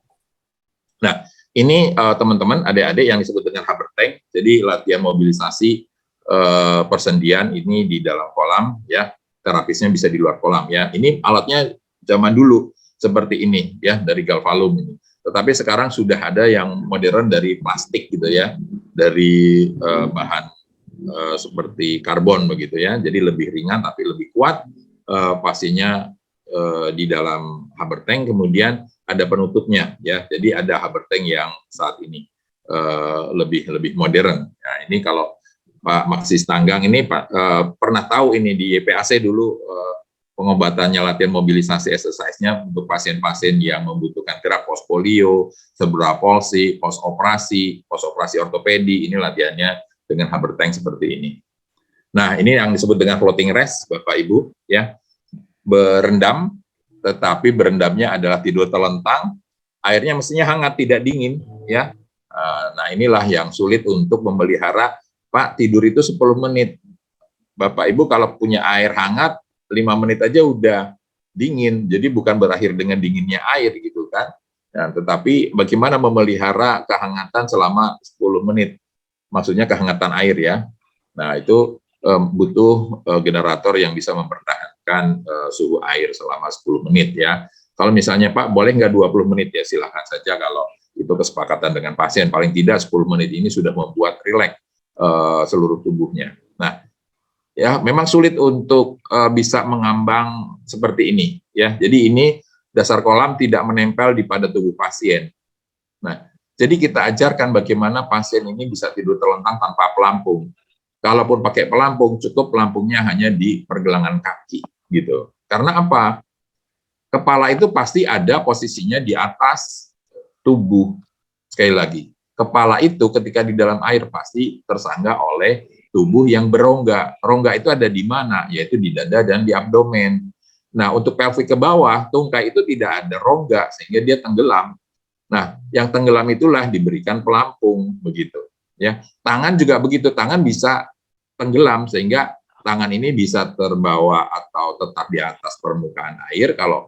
Nah, ini teman-teman, adik-adik yang disebut dengan Hubbard tank. Jadi latihan mobilisasi persendian ini di dalam kolam ya, terapisnya bisa di luar kolam ya. Ini alatnya zaman dulu seperti ini ya, dari galvalum ini. Tetapi sekarang sudah ada yang modern dari plastik gitu ya, dari bahan seperti karbon begitu ya. Jadi lebih ringan tapi lebih kuat. Pastinya di dalam Hubbard tank, kemudian ada penutupnya ya. Jadi ada Hubbard tank yang saat ini lebih modern. Nah, ini kalau Pak Maksis Tanggang ini pernah tahu ini di YPAC dulu pengobatannya latihan mobilisasi exercise-nya untuk pasien-pasien yang membutuhkan gerak pos polio, cedera polsi, pos operasi ortopedi, ini latihannya dengan Haber Tank seperti ini. Nah, ini yang disebut dengan floating rest, Bapak Ibu, ya. Berendam, tetapi berendamnya adalah tidur telentang, airnya mestinya hangat, tidak dingin, ya. Nah, inilah yang sulit untuk memelihara, Pak, tidur itu 10 menit. Bapak Ibu kalau punya air hangat, 5 menit aja udah dingin, jadi bukan berakhir dengan dinginnya air gitu kan. Nah, tetapi bagaimana memelihara kehangatan selama 10 menit, maksudnya kehangatan air ya. Nah, itu butuh generator yang bisa mempertahankan suhu air selama 10 menit ya. Kalau misalnya Pak, boleh nggak 20 menit ya, silakan saja kalau itu kesepakatan dengan pasien. Paling tidak 10 menit ini sudah membuat rileks seluruh tubuhnya. Nah, ya memang sulit untuk bisa mengambang seperti ini ya. Jadi ini dasar kolam tidak menempel di pada tubuh pasien. Nah, jadi kita ajarkan bagaimana pasien ini bisa tidur telentang tanpa pelampung. Kalaupun pakai pelampung, cukup pelampungnya hanya di pergelangan kaki gitu. Karena apa? Kepala itu pasti ada posisinya di atas tubuh. Sekali lagi, kepala itu ketika di dalam air pasti tersangga oleh tubuh yang berongga. Rongga itu ada di mana? Yaitu di dada dan di abdomen. Nah, untuk pelvic ke bawah, tungkai itu tidak ada rongga sehingga dia tenggelam. Nah, yang tenggelam itulah diberikan pelampung begitu. Ya, tangan juga begitu, tangan bisa tenggelam sehingga tangan ini bisa terbawa atau tetap di atas permukaan air kalau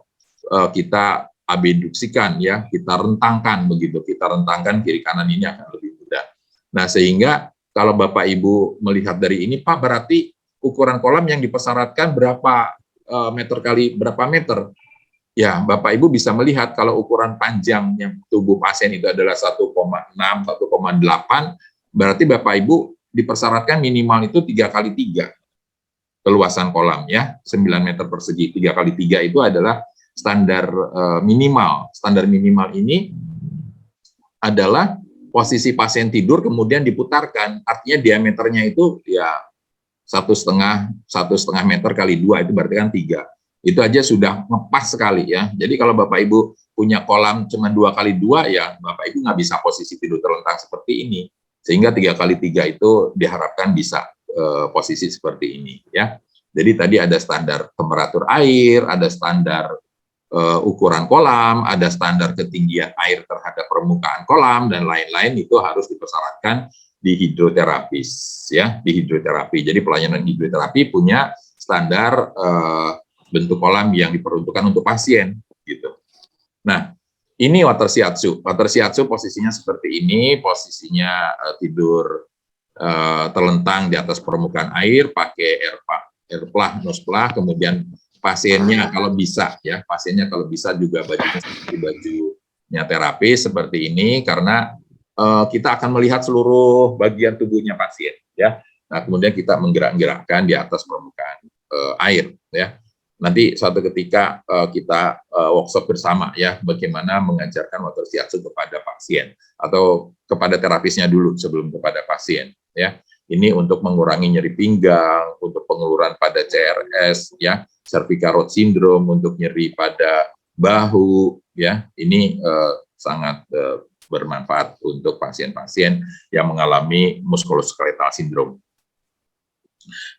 kita abduksikan ya, kita rentangkan begitu, kita rentangkan kiri kanan ini akan lebih mudah. Nah, sehingga kalau Bapak Ibu melihat dari ini, Pak, berarti ukuran kolam yang dipersyaratkan berapa meter kali berapa meter? Ya, Bapak Ibu bisa melihat kalau ukuran panjang yang tubuh pasien itu adalah 1,6, 1,8, berarti Bapak Ibu dipersyaratkan minimal itu 3 kali 3 keluasan kolam ya, 9 meter persegi. 3 kali 3 itu adalah standar minimal. Standar minimal ini adalah posisi pasien tidur kemudian diputarkan, artinya diameternya itu ya 1,5 meter kali 2 itu berarti kan 3. Itu aja sudah ngepas sekali ya. Jadi kalau Bapak Ibu punya kolam cuma 2 kali 2 ya Bapak Ibu nggak bisa posisi tidur terlentang seperti ini. Sehingga 3 kali 3 itu diharapkan bisa posisi seperti ini ya. Jadi tadi ada standar temperatur air, ada standar ukuran kolam, ada standar ketinggian air terhadap permukaan kolam dan lain-lain itu harus dipersyaratkan di hidroterapis ya, di hidroterapi. Jadi pelayanan hidroterapi punya standar bentuk kolam yang diperuntukkan untuk pasien gitu. Nah, ini water shiatsu. Water shiatsu posisinya seperti ini, posisinya tidur terlentang di atas permukaan air, pakai air plah, nose plah, kemudian pasiennya kalau bisa ya, pasiennya kalau bisa juga bajunya seperti bajunya terapi seperti ini, karena kita akan melihat seluruh bagian tubuhnya pasien ya. Nah, kemudian kita menggerak-gerakkan di atas permukaan air ya. Nanti suatu ketika kita workshop bersama ya, bagaimana mengajarkan water shiatsu kepada pasien atau kepada terapisnya dulu sebelum kepada pasien ya. Ini untuk mengurangi nyeri pinggang, untuk pengeluaran pada CRS ya, cervical root syndrome, untuk nyeri pada bahu ya. Ini sangat bermanfaat untuk pasien-pasien yang mengalami muskuloskeletal syndrome.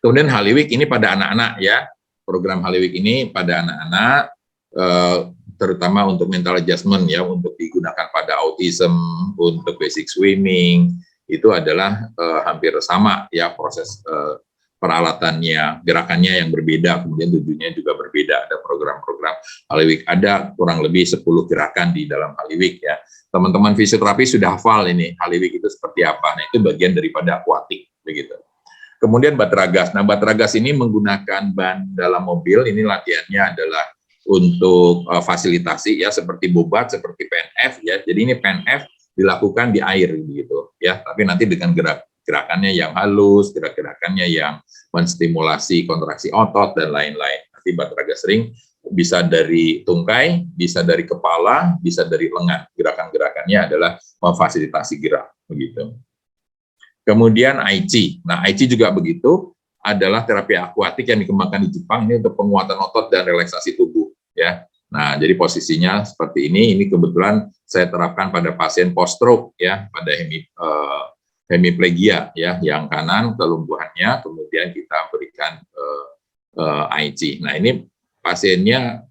Kemudian Haliwik ini pada anak-anak ya. Program Haliwik ini pada anak-anak, terutama untuk mental adjustment ya, untuk digunakan pada autism, untuk basic swimming, itu adalah hampir sama ya proses peralatannya, gerakannya yang berbeda, kemudian tujuannya juga berbeda. Ada program-program Haliwik, ada kurang lebih 10 gerakan di dalam Haliwik ya. Teman-teman fisioterapi sudah hafal ini Haliwik itu seperti apa. Nah, itu bagian daripada aquatic begitu. Kemudian batragas. Nah, batragas ini menggunakan ban dalam mobil. Ini latihannya adalah untuk fasilitasi ya, seperti bobat, seperti PNF ya. Jadi ini PNF dilakukan di air gitu ya. Tapi nanti dengan gerakannya yang halus, gerakannya yang menstimulasi kontraksi otot dan lain-lain. Nanti batragas ring bisa dari tungkai, bisa dari kepala, bisa dari lengan. Gerakan-gerakannya adalah memfasilitasi gerak. begitu. Kemudian Aichi. Nah, Aichi juga begitu, adalah terapi akuatik yang dikembangkan di Jepang ini untuk penguatan otot dan relaksasi tubuh, ya. Nah, jadi posisinya seperti ini kebetulan saya terapkan pada pasien post stroke, ya, pada hemiplegia, ya, yang kanan kelumpuhannya, kemudian kita berikan Aichi. Nah, ini pasiennya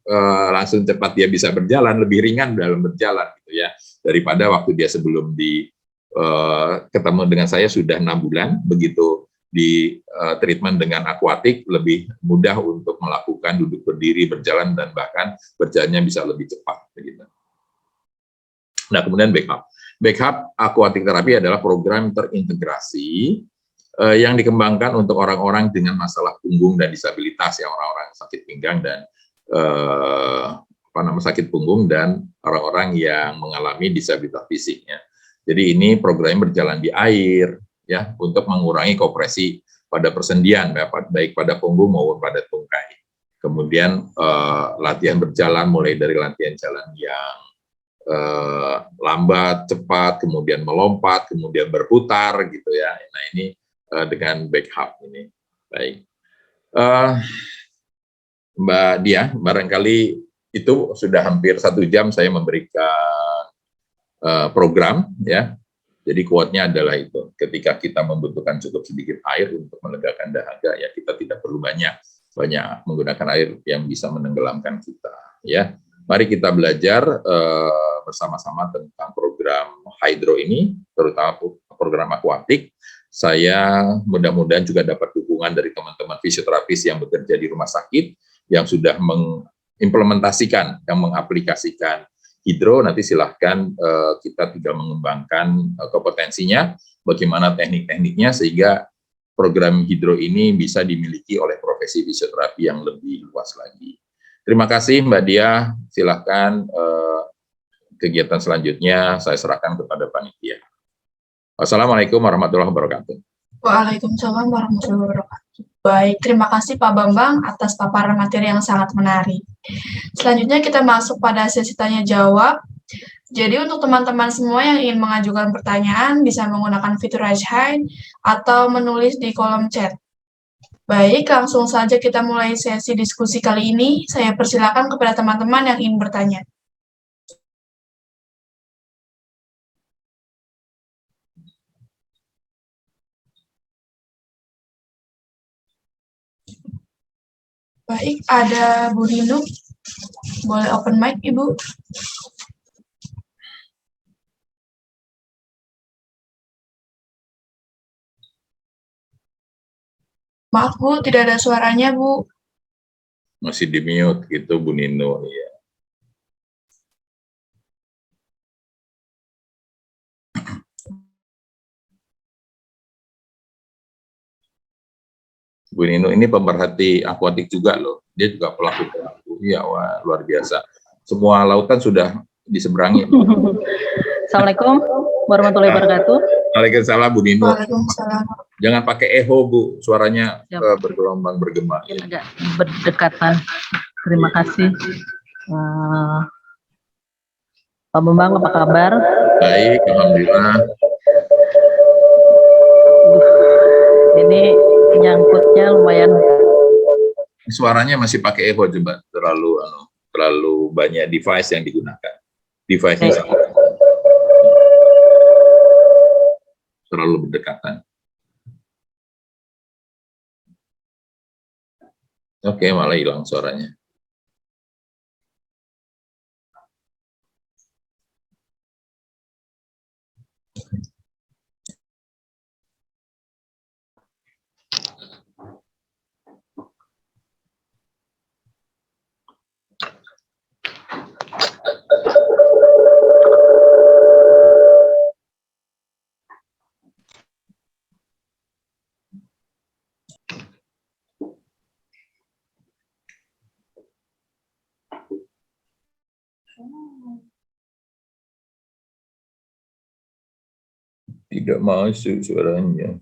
langsung cepat dia bisa berjalan, lebih ringan dalam berjalan, gitu ya, daripada waktu dia sebelum ketemu dengan saya sudah 6 bulan, begitu di treatment dengan akuatik lebih mudah untuk melakukan duduk berdiri, berjalan, dan bahkan berjalannya bisa lebih cepat. Begitu. Nah, kemudian backup. Backup aquatic therapy adalah program terintegrasi yang dikembangkan untuk orang-orang dengan masalah punggung dan disabilitas, ya, orang-orang sakit pinggang dan sakit punggung dan orang-orang yang mengalami disabilitas fisiknya. Jadi ini programnya berjalan di air, ya, untuk mengurangi kompresi pada persendian, baik pada punggung maupun pada tungkai. Kemudian latihan berjalan mulai dari latihan jalan yang lambat, cepat, kemudian melompat, kemudian berputar, gitu ya. Nah, ini dengan backup ini. Baik, Mbak Dia, barangkali itu sudah hampir 1 jam saya memberikan program, ya. Jadi quote-nya adalah itu, ketika kita membutuhkan cukup sedikit air untuk melegakan dahaga, ya kita tidak perlu banyak menggunakan air yang bisa menenggelamkan kita, ya. Mari kita belajar bersama-sama tentang program hydro ini, terutama program akuatik. Saya mudah-mudahan juga dapat dukungan dari teman-teman fisioterapis yang bekerja di rumah sakit, yang sudah mengimplementasikan, yang mengaplikasikan hidro. Nanti silahkan kita tinggal mengembangkan kompetensinya, bagaimana teknik-tekniknya, sehingga program hidro ini bisa dimiliki oleh profesi fisioterapi yang lebih luas lagi. Terima kasih Mbak Dia, silahkan kegiatan selanjutnya saya serahkan kepada panitia. Wassalamualaikum warahmatullahi wabarakatuh. Waalaikumsalam warahmatullahi wabarakatuh. Baik, terima kasih Pak Bambang atas paparan materi yang sangat menarik. Selanjutnya kita masuk pada sesi tanya jawab. Jadi untuk teman-teman semua yang ingin mengajukan pertanyaan bisa menggunakan fitur raise hand atau menulis di kolom chat. Baik, langsung saja kita mulai sesi diskusi kali ini. Saya persilakan kepada teman-teman yang ingin bertanya. Baik, ada Bu Rindu. Boleh open mic, Ibu. Maaf, Bu, tidak ada suaranya, Bu. Masih di mute gitu, Bu Nino. Ya. Bu Nino ini pemerhati akuatik juga loh. Dia juga pelaku-pelaku. Iya, wah, luar biasa. Semua lautan sudah diseberangi. Assalamualaikum warahmatullahi wabarakatuh. Waalaikumsalam, Bu Nino. Waalaikumsalam. Jangan pakai echo, Bu. Suaranya bergelombang, bergema. Mungkin agak berdekatan. Terima kasih. Pak Bambang, apa kabar? Baik, alhamdulillah. Ini nyangkutnya lumayan. Suaranya masih pakai echo, coba. Terlalu banyak device yang digunakan. Device-nya terlalu berdekatan. Oke, malah hilang suaranya. Tidak masuk suaranya.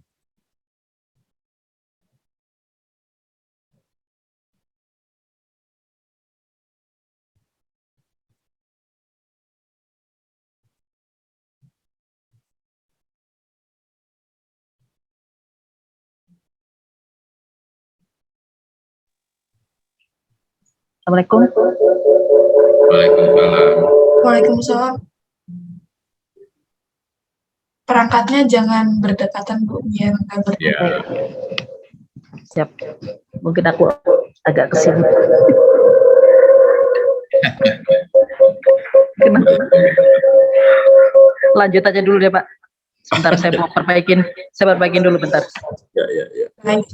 Assalamualaikum. Waalaikumsalam. Waalaikumsalam. Perangkatnya jangan berdekatan, Bu, biar nggak Ya, Siap. Mungkin aku agak kesini. Kenapa? Lanjut aja dulu deh, Pak. Sebentar saya mau perbaikin dulu bentar. ya. Baik.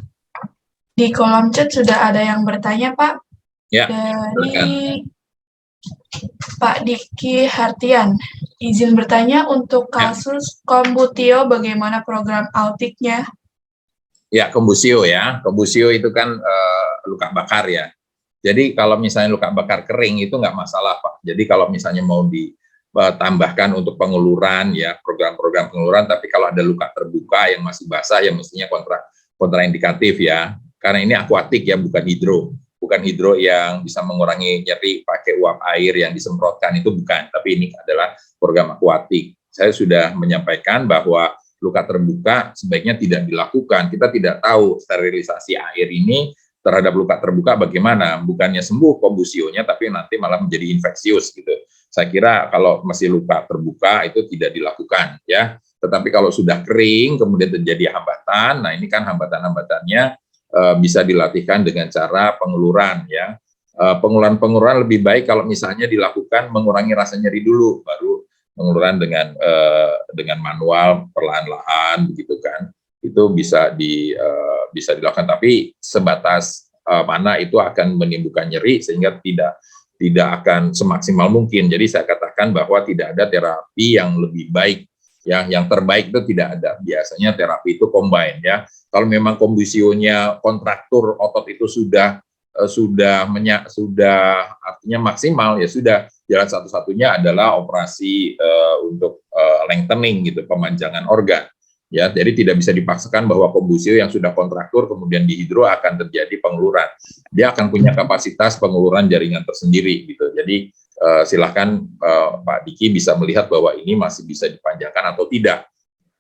Di kolom chat sudah ada yang bertanya, Pak. Ya, Dari Pak Diki Hartian. Izin bertanya untuk kasus Kombutio, bagaimana program autiknya? Ya, kombusio ya. Kombusio itu kan luka bakar ya. Jadi kalau misalnya luka bakar kering itu nggak masalah, Pak. Jadi kalau misalnya mau ditambahkan untuk penguluran ya, program-program penguluran, tapi kalau ada luka terbuka yang masih basah ya mestinya kontraindikatif ya. Karena ini akuatik ya, bukan hidro. Bukan hidro yang bisa mengurangi nyeri pakai uap air yang disemprotkan, itu bukan. Tapi ini adalah program akuatik. Saya sudah menyampaikan bahwa luka terbuka sebaiknya tidak dilakukan. Kita tidak tahu sterilisasi air ini terhadap luka terbuka bagaimana. Bukannya sembuh kombusionya, tapi nanti malah menjadi infeksius gitu. Saya kira kalau masih luka terbuka itu tidak dilakukan ya. Tetapi kalau sudah kering kemudian terjadi hambatan, nah ini kan hambatan-hambatannya bisa dilatihkan dengan cara penguluran ya. Penguluran lebih baik kalau misalnya dilakukan mengurangi rasa nyeri dulu, baru penguluran dengan manual perlahan-lahan begitu kan. Itu bisa dilakukan, tapi sebatas mana itu akan menimbulkan nyeri sehingga tidak akan semaksimal mungkin. Jadi saya katakan bahwa tidak ada terapi yang lebih baik. Yang terbaik itu tidak ada. Biasanya terapi itu combine ya. Kalau memang kombusionya kontraktur otot itu sudah artinya maksimal ya sudah, jalan satu-satunya adalah operasi untuk lengthening gitu, pemanjangan organ. Ya, jadi tidak bisa dipaksakan bahwa kombusio yang sudah kontraktur kemudian dihidro akan terjadi penguluran. Dia akan punya kapasitas penguluran jaringan tersendiri gitu. Jadi silahkan Pak Diki bisa melihat bahwa ini masih bisa dipanjangkan atau tidak.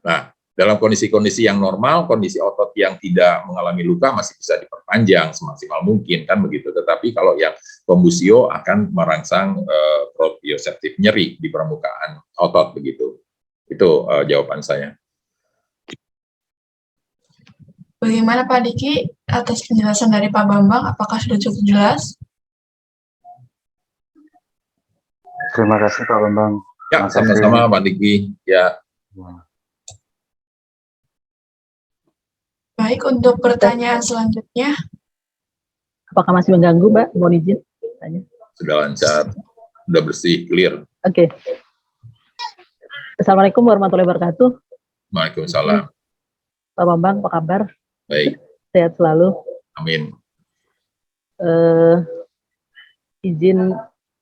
Nah, dalam kondisi-kondisi yang normal, kondisi otot yang tidak mengalami luka masih bisa diperpanjang semaksimal mungkin kan begitu. Tetapi kalau yang kombusio akan merangsang proprioseptif nyeri di permukaan otot begitu. Itu jawaban saya. Bagaimana Pak Diki atas penjelasan dari Pak Bambang? Apakah sudah cukup jelas? Terima kasih Pak Bambang. Ya, sama-sama Pak Diki. Ya. Baik, untuk pertanyaan selanjutnya. Apakah masih mengganggu, Mbak? Mohon izin. Tanya. Sudah lancar, sudah bersih, clear. Oke. Assalamualaikum warahmatullahi wabarakatuh. Waalaikumsalam. Pak Bambang, apa kabar? Baik. Sehat selalu. Amin. Izin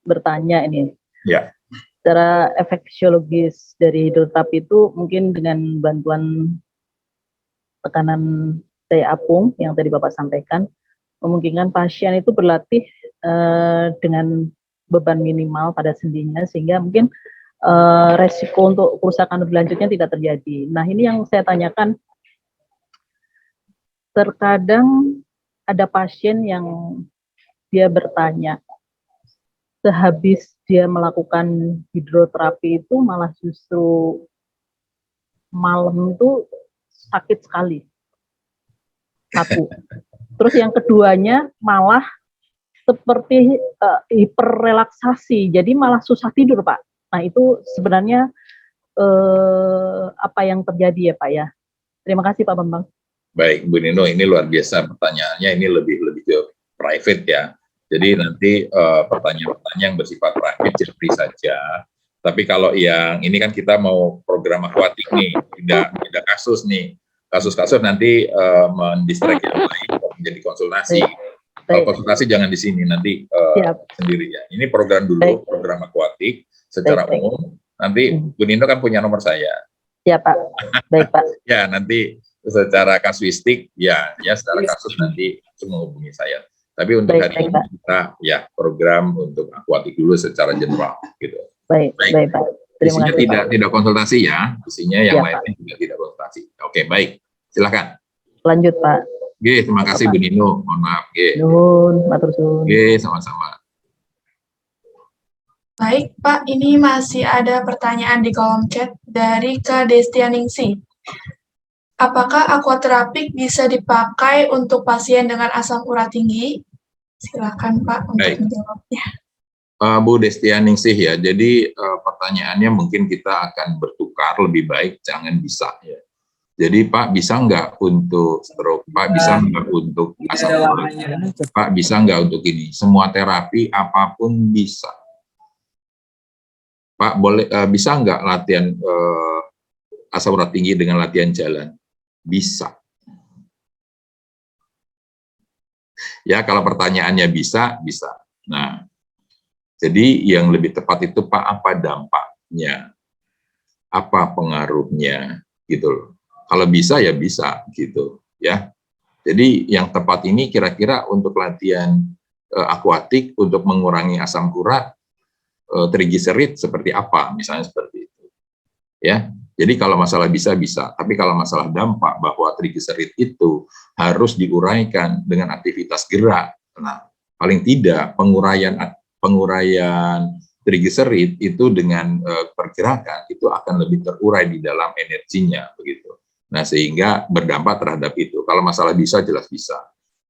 bertanya ini. Ya. Secara efek fisiologis dari hidroterapi itu mungkin dengan bantuan tekanan daya apung yang tadi Bapak sampaikan, memungkinkan pasien itu berlatih dengan beban minimal pada sendinya sehingga mungkin resiko untuk kerusakan lebih lanjutnya tidak terjadi. Nah, ini yang saya tanyakan, terkadang ada pasien yang dia bertanya, sehabis dia melakukan hidroterapi itu malah justru malam itu sakit sekali. Satu. Terus yang keduanya malah seperti hiperrelaksasi, jadi malah susah tidur, Pak. Nah, itu sebenarnya apa yang terjadi ya, Pak ya? Terima kasih Pak Bambang. Baik, Bu Nino, ini luar biasa pertanyaannya, ini lebih ke private ya. Jadi nanti pertanyaan-pertanyaan yang bersifat private japri saja. Tapi kalau yang ini kan kita mau program akuatik nih, tidak kasus nih. Kasus-kasus nanti mendistract yang lain menjadi konsultasi. Kalau konsultasi jangan di sini, nanti sendiri ya. Ini program dulu, program akuatik secara umum. Nanti Bu Nino kan punya nomor saya. Ya Pak, baik Pak. Ya, nanti secara kasuistik, ya secara kasus nanti menghubungi saya. Tapi untuk hari ini kita program untuk akuatik dulu secara general gitu. Baik Pak. Terima kasih. Tidak konsultasi ya, isinya yang lainnya juga tidak konsultasi. Oke, baik. Silakan. Lanjut Pak. Oke, terima kasih Bu Nino. Mohon maaf. Oke, Nuhun, matur suwun. sama-sama. Baik, Pak, ini masih ada pertanyaan di kolom chat dari Kak Destianingsi. Apakah aquaterapik bisa dipakai untuk pasien dengan asam urat tinggi? Silakan Pak untuk Baik. menjawabnya. Bu Destianingsih ya, jadi pertanyaannya mungkin kita akan bertukar, lebih baik jangan bisa ya. Jadi Pak bisa nggak untuk stroke, Pak bisa nggak untuk asam urat, Pak bisa nggak untuk ini, semua terapi apapun bisa. Pak boleh bisa nggak latihan asam urat tinggi dengan latihan jalan? Bisa. Ya kalau pertanyaannya bisa, bisa. Nah, jadi yang lebih tepat itu Pak apa dampaknya, apa pengaruhnya, gitu loh. Kalau bisa ya bisa, gitu ya. Jadi yang tepat ini kira-kira untuk latihan akuatik untuk mengurangi asam urat, trigliserid seperti apa, misalnya seperti itu, ya. Jadi kalau masalah bisa, tapi kalau masalah dampak bahwa trigliserid itu harus diuraikan dengan aktivitas gerak, nah paling tidak penguraian trigliserid itu dengan pergerakan itu akan lebih terurai di dalam energinya, begitu. Nah sehingga berdampak terhadap itu. Kalau masalah bisa, jelas bisa.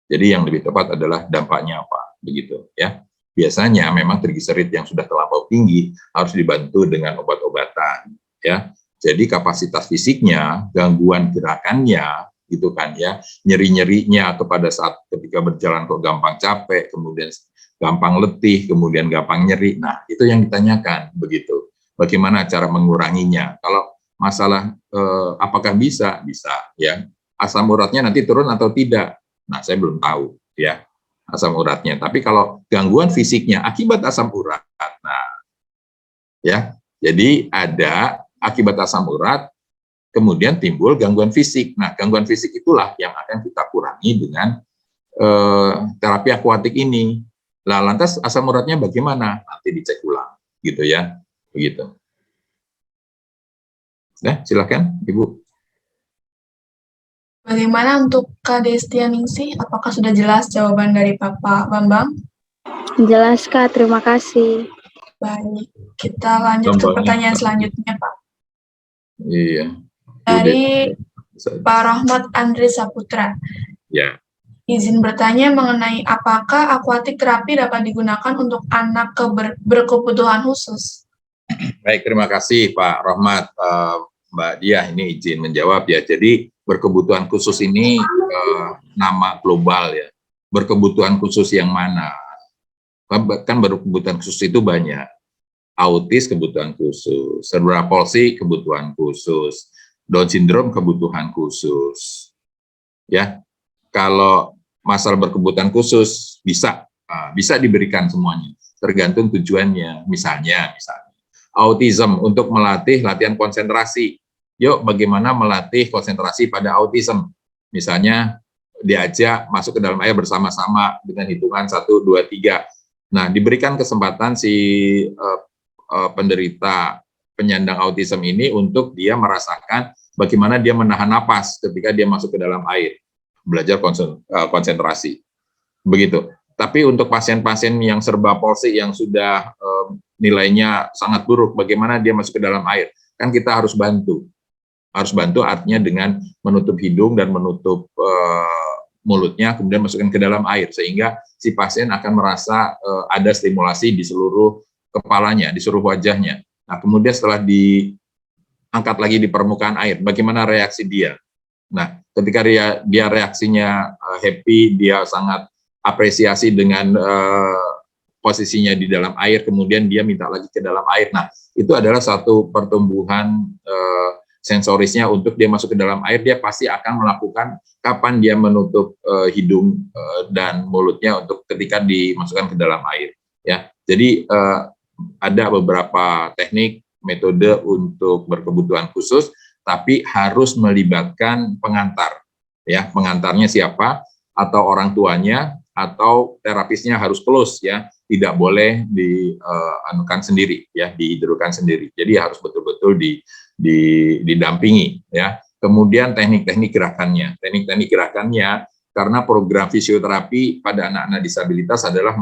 Jadi yang lebih tepat adalah dampaknya apa, begitu ya. Biasanya memang trigliserid yang sudah terlampau tinggi harus dibantu dengan obat-obatan, ya. Jadi kapasitas fisiknya, gangguan gerakannya, gitu kan ya, nyeri-nyerinya kepada saat ketika berjalan kok gampang capek, kemudian gampang letih, kemudian gampang nyeri. Nah, itu yang ditanyakan, begitu. Bagaimana cara menguranginya? Kalau masalah apakah bisa? Bisa, ya. Asam uratnya nanti turun atau tidak? Nah, saya belum tahu, ya, asam uratnya. Tapi kalau gangguan fisiknya akibat asam urat, nah, ya, jadi ada akibat asam urat, kemudian timbul gangguan fisik. Nah, gangguan fisik itulah yang akan kita kurangi dengan terapi akuatik ini. Nah, lantas asam uratnya bagaimana? Nanti dicek ulang, gitu ya, begitu. Nah, silakan, Ibu. Bagaimana untuk Kak Destianingsih? Apakah sudah jelas jawaban dari Bapak Bambang? Jelas Kak, terima kasih. Baik, kita lanjut ke pertanyaan selanjutnya, Pak. Iya. Dari Pak Rahmat Andri Saputra. Ya. Izin bertanya mengenai apakah akuatik terapi dapat digunakan untuk anak berkebutuhan khusus? Baik, terima kasih Pak Rahmat. Mbak Diah ini izin menjawab ya. Jadi berkebutuhan khusus ini nama global ya. Berkebutuhan khusus yang mana? Kan berkebutuhan khusus itu banyak. Autis kebutuhan khusus, cerebral palsy kebutuhan khusus, Down syndrome kebutuhan khusus. Ya, kalau masalah berkebutuhan khusus bisa diberikan semuanya, tergantung tujuannya. Misalnya autism untuk melatih latihan konsentrasi. Yuk, bagaimana melatih konsentrasi pada autism? Misalnya diajak masuk ke dalam air bersama-sama dengan hitungan 1, 2, 3. Nah, diberikan kesempatan si penderita penyandang autism ini untuk dia merasakan bagaimana dia menahan napas ketika dia masuk ke dalam air, belajar konsentrasi, begitu. Tapi untuk pasien-pasien yang serba palsy yang sudah nilainya sangat buruk, bagaimana dia masuk ke dalam air? Kan kita harus bantu artinya dengan menutup hidung dan menutup mulutnya, kemudian masukkan ke dalam air, sehingga si pasien akan merasa ada stimulasi di seluruh kepalanya, di seluruh wajahnya. Nah, kemudian setelah diangkat lagi di permukaan air, bagaimana reaksi dia? Nah, ketika dia reaksinya happy, dia sangat apresiasi dengan posisinya di dalam air, kemudian dia minta lagi ke dalam air. Nah, itu adalah satu pertumbuhan sensorisnya untuk dia masuk ke dalam air, dia pasti akan melakukan kapan dia menutup hidung dan mulutnya untuk ketika dimasukkan ke dalam air. Ya, jadi ada beberapa teknik, metode untuk berkebutuhan khusus, tapi harus melibatkan pengantar. Ya, pengantarnya siapa? Atau orang tuanya, atau terapisnya harus close ya, tidak boleh dianukan sendiri ya, dihidrokan sendiri. Jadi harus betul-betul didampingi ya. Kemudian teknik-teknik gerakannya. Teknik-teknik gerakannya karena program fisioterapi pada anak-anak disabilitas adalah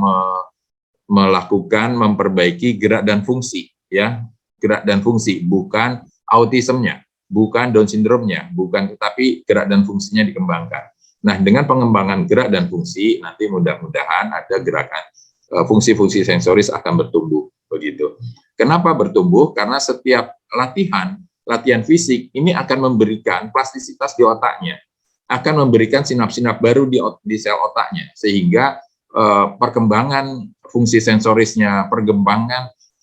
melakukan memperbaiki gerak dan fungsi, ya, gerak dan fungsi, bukan autismnya, bukan Down syndrome-nya, bukan, tetapi gerak dan fungsinya dikembangkan. Nah, dengan pengembangan gerak dan fungsi, nanti mudah-mudahan ada gerakan fungsi-fungsi sensoris akan bertumbuh, begitu. Kenapa bertumbuh? Karena setiap latihan fisik ini akan memberikan plastisitas di otaknya, akan memberikan sinap-sinap baru di sel otaknya, sehingga perkembangan fungsi sensorisnya,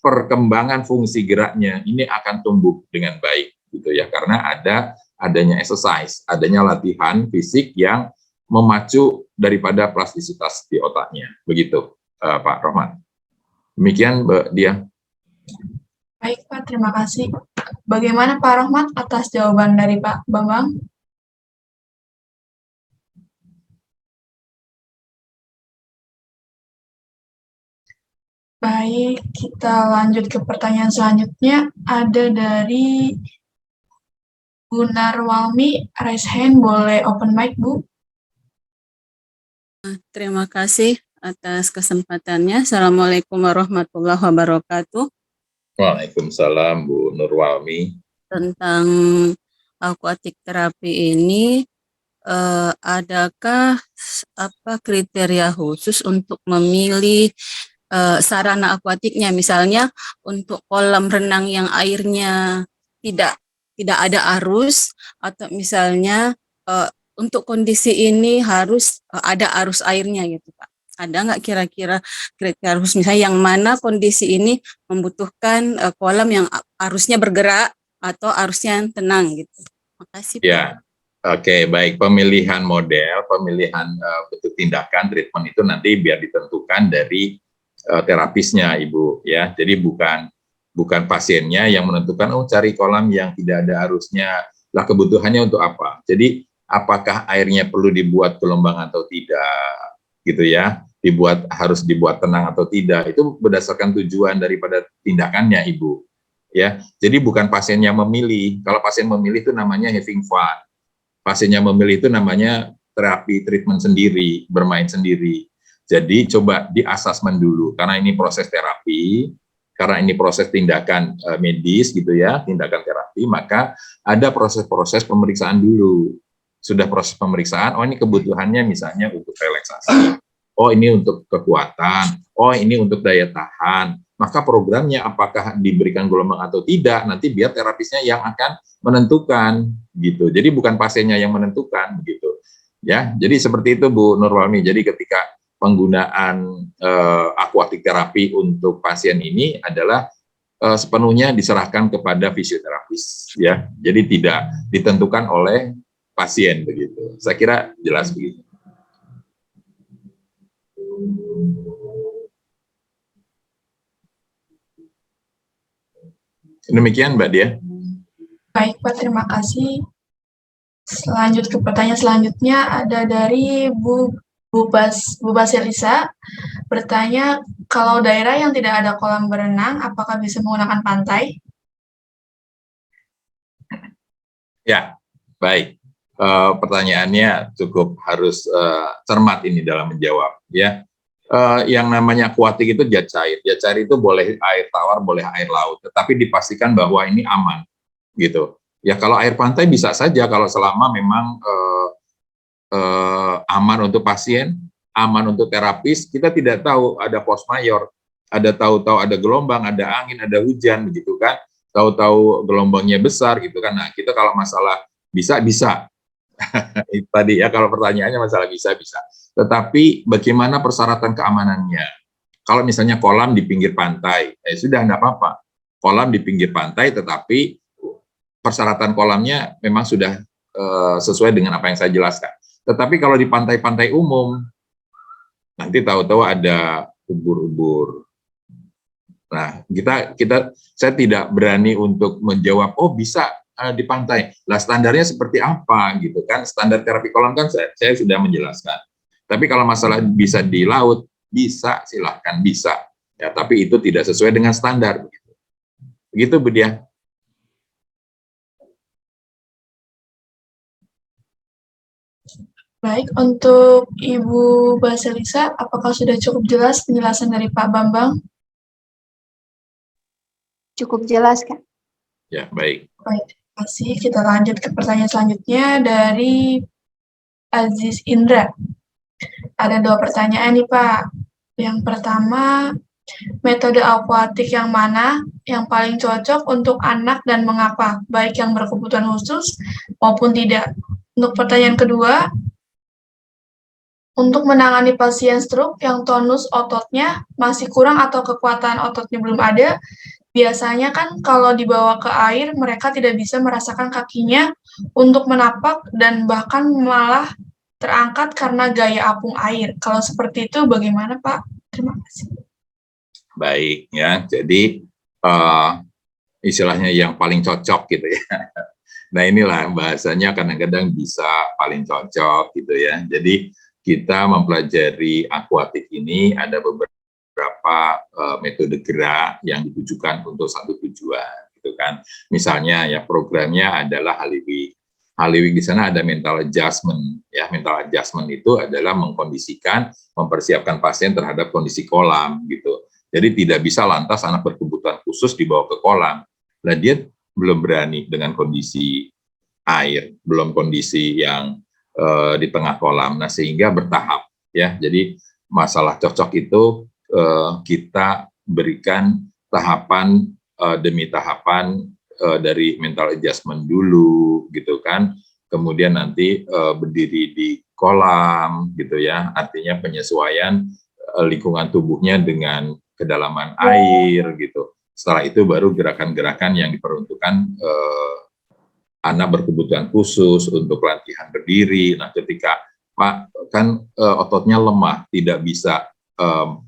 perkembangan fungsi geraknya ini akan tumbuh dengan baik, gitu ya, karena adanya exercise, adanya latihan fisik yang memacu daripada plastisitas di otaknya, begitu, Pak Rohmat. Demikian, Mbak Dia. Baik, Pak. Terima kasih. Bagaimana Pak Rohmat atas jawaban dari Pak Bambang? Baik, kita lanjut ke pertanyaan selanjutnya. Ada dari Bu Narwalmi, raise hand, boleh open mic, Bu? Terima kasih atas kesempatannya. Assalamualaikum warahmatullahi wabarakatuh. Waalaikumsalam, Bu Nurwalmi. Tentang aquatic therapy ini, adakah kriteria khusus untuk memilih sarana akuatiknya, misalnya untuk kolam renang yang airnya tidak ada arus, atau misalnya untuk kondisi ini harus ada arus airnya gitu, Pak. Ada nggak kira-kira kriteria khusus, misalnya yang mana kondisi ini membutuhkan kolam yang arusnya bergerak atau arusnya tenang gitu. Makasih, Pak. Ya, oke, baik. Pemilihan model, pemilihan bentuk tindakan treatment itu nanti biar ditentukan dari terapisnya, Ibu, ya. Jadi bukan pasiennya yang menentukan, oh cari kolam yang tidak ada arusnya, lah kebutuhannya untuk apa. Jadi apakah airnya perlu dibuat gelombang atau tidak, gitu ya, harus dibuat tenang atau tidak, itu berdasarkan tujuan daripada tindakannya, Ibu, ya. Jadi bukan pasien yang memilih. Kalau pasien memilih itu namanya having fun, pasien yang memilih itu namanya terapi treatment sendiri, bermain sendiri. Jadi coba di-assessment dulu, karena ini proses terapi, karena ini proses tindakan medis gitu ya, tindakan terapi, maka ada proses-proses pemeriksaan dulu. Sudah proses pemeriksaan, oh ini kebutuhannya misalnya untuk relaksasi, oh ini untuk kekuatan, oh ini untuk daya tahan, maka programnya apakah diberikan gelombang atau tidak, nanti biar terapisnya yang akan menentukan, gitu. Jadi bukan pasiennya yang menentukan, begitu. Ya, jadi seperti itu Bu Nurwalmi. Jadi ketika penggunaan aquatic terapi untuk pasien ini adalah sepenuhnya diserahkan kepada fisioterapis, ya. Jadi tidak ditentukan oleh pasien, begitu. Saya kira jelas begitu. Demikian, Mbak Dia. Baik, Pak. Terima kasih. Lanjut ke pertanyaan selanjutnya, ada dari Bu Basilisa, bertanya, kalau daerah yang tidak ada kolam berenang, apakah bisa menggunakan pantai? Ya, baik. Pertanyaannya cukup harus cermat ini dalam menjawab, ya. Yang namanya aquatic itu zat cair. Zat cair itu boleh air tawar, boleh air laut, tetapi dipastikan bahwa ini aman, gitu. Ya kalau air pantai bisa saja, kalau selama memang aman untuk pasien, aman untuk terapis. Kita tidak tahu ada force majeure, ada tahu-tahu ada gelombang, ada angin, ada hujan, begitu kan. Tahu-tahu gelombangnya besar, gitu kan. Nah, kita kalau masalah bisa. Tadi ya, kalau pertanyaannya masalah bisa. Tetapi bagaimana persyaratan keamanannya? Kalau misalnya kolam di pinggir pantai, sudah enggak apa-apa. Kolam di pinggir pantai, tetapi persyaratan kolamnya memang sudah sesuai dengan apa yang saya jelaskan. Tetapi kalau di pantai-pantai umum, nanti tahu-tahu ada ubur-ubur. Nah, saya tidak berani untuk menjawab, oh bisa di pantai. Lah standarnya seperti apa gitu kan? Standar terapi kolam kan saya sudah menjelaskan. Tapi kalau masalah bisa di laut, bisa, silahkan bisa. Ya, tapi itu tidak sesuai dengan standar. Begitu, Bu Dia. Baik, untuk Ibu Baselisa, apakah sudah cukup jelas penjelasan dari Pak Bambang? Cukup jelas, Kak. Ya, baik. Baik, terima kasih. Kita lanjut ke pertanyaan selanjutnya dari Aziz Indra. Ada 2 pertanyaan nih, Pak. Yang pertama, metode akuatik yang mana yang paling cocok untuk anak dan mengapa, baik yang berkebutuhan khusus maupun tidak? Untuk pertanyaan kedua, untuk menangani pasien stroke yang tonus ototnya masih kurang atau kekuatan ototnya belum ada, biasanya kan kalau dibawa ke air mereka tidak bisa merasakan kakinya untuk menapak dan bahkan malah terangkat karena gaya apung air. Kalau seperti itu bagaimana, Pak? Terima kasih. Baik, ya. Jadi, istilahnya yang paling cocok gitu ya. Nah, inilah bahasanya kadang-kadang bisa paling cocok gitu ya. Jadi, kita mempelajari akuatik ini ada beberapa metode gerak yang ditujukan untuk satu tujuan gitu kan. Misalnya ya programnya adalah Haliwik. Haliwik di sana ada mental adjustment ya. Mental adjustment itu adalah mengkondisikan, mempersiapkan pasien terhadap kondisi kolam gitu. Jadi tidak bisa lantas anak berkebutuhan khusus dibawa ke kolam. Nah, dia belum berani dengan kondisi air, belum kondisi yang di tengah kolam. Nah, sehingga bertahap ya. Jadi masalah cocok itu kita berikan tahapan demi tahapan dari mental adjustment dulu gitu kan. Kemudian nanti berdiri di kolam gitu ya. Artinya penyesuaian lingkungan tubuhnya dengan kedalaman air gitu. Setelah itu baru gerakan-gerakan yang diperuntukkan anak berkebutuhan khusus untuk latihan berdiri. Nah, ketika Pak kan ototnya lemah, tidak bisa,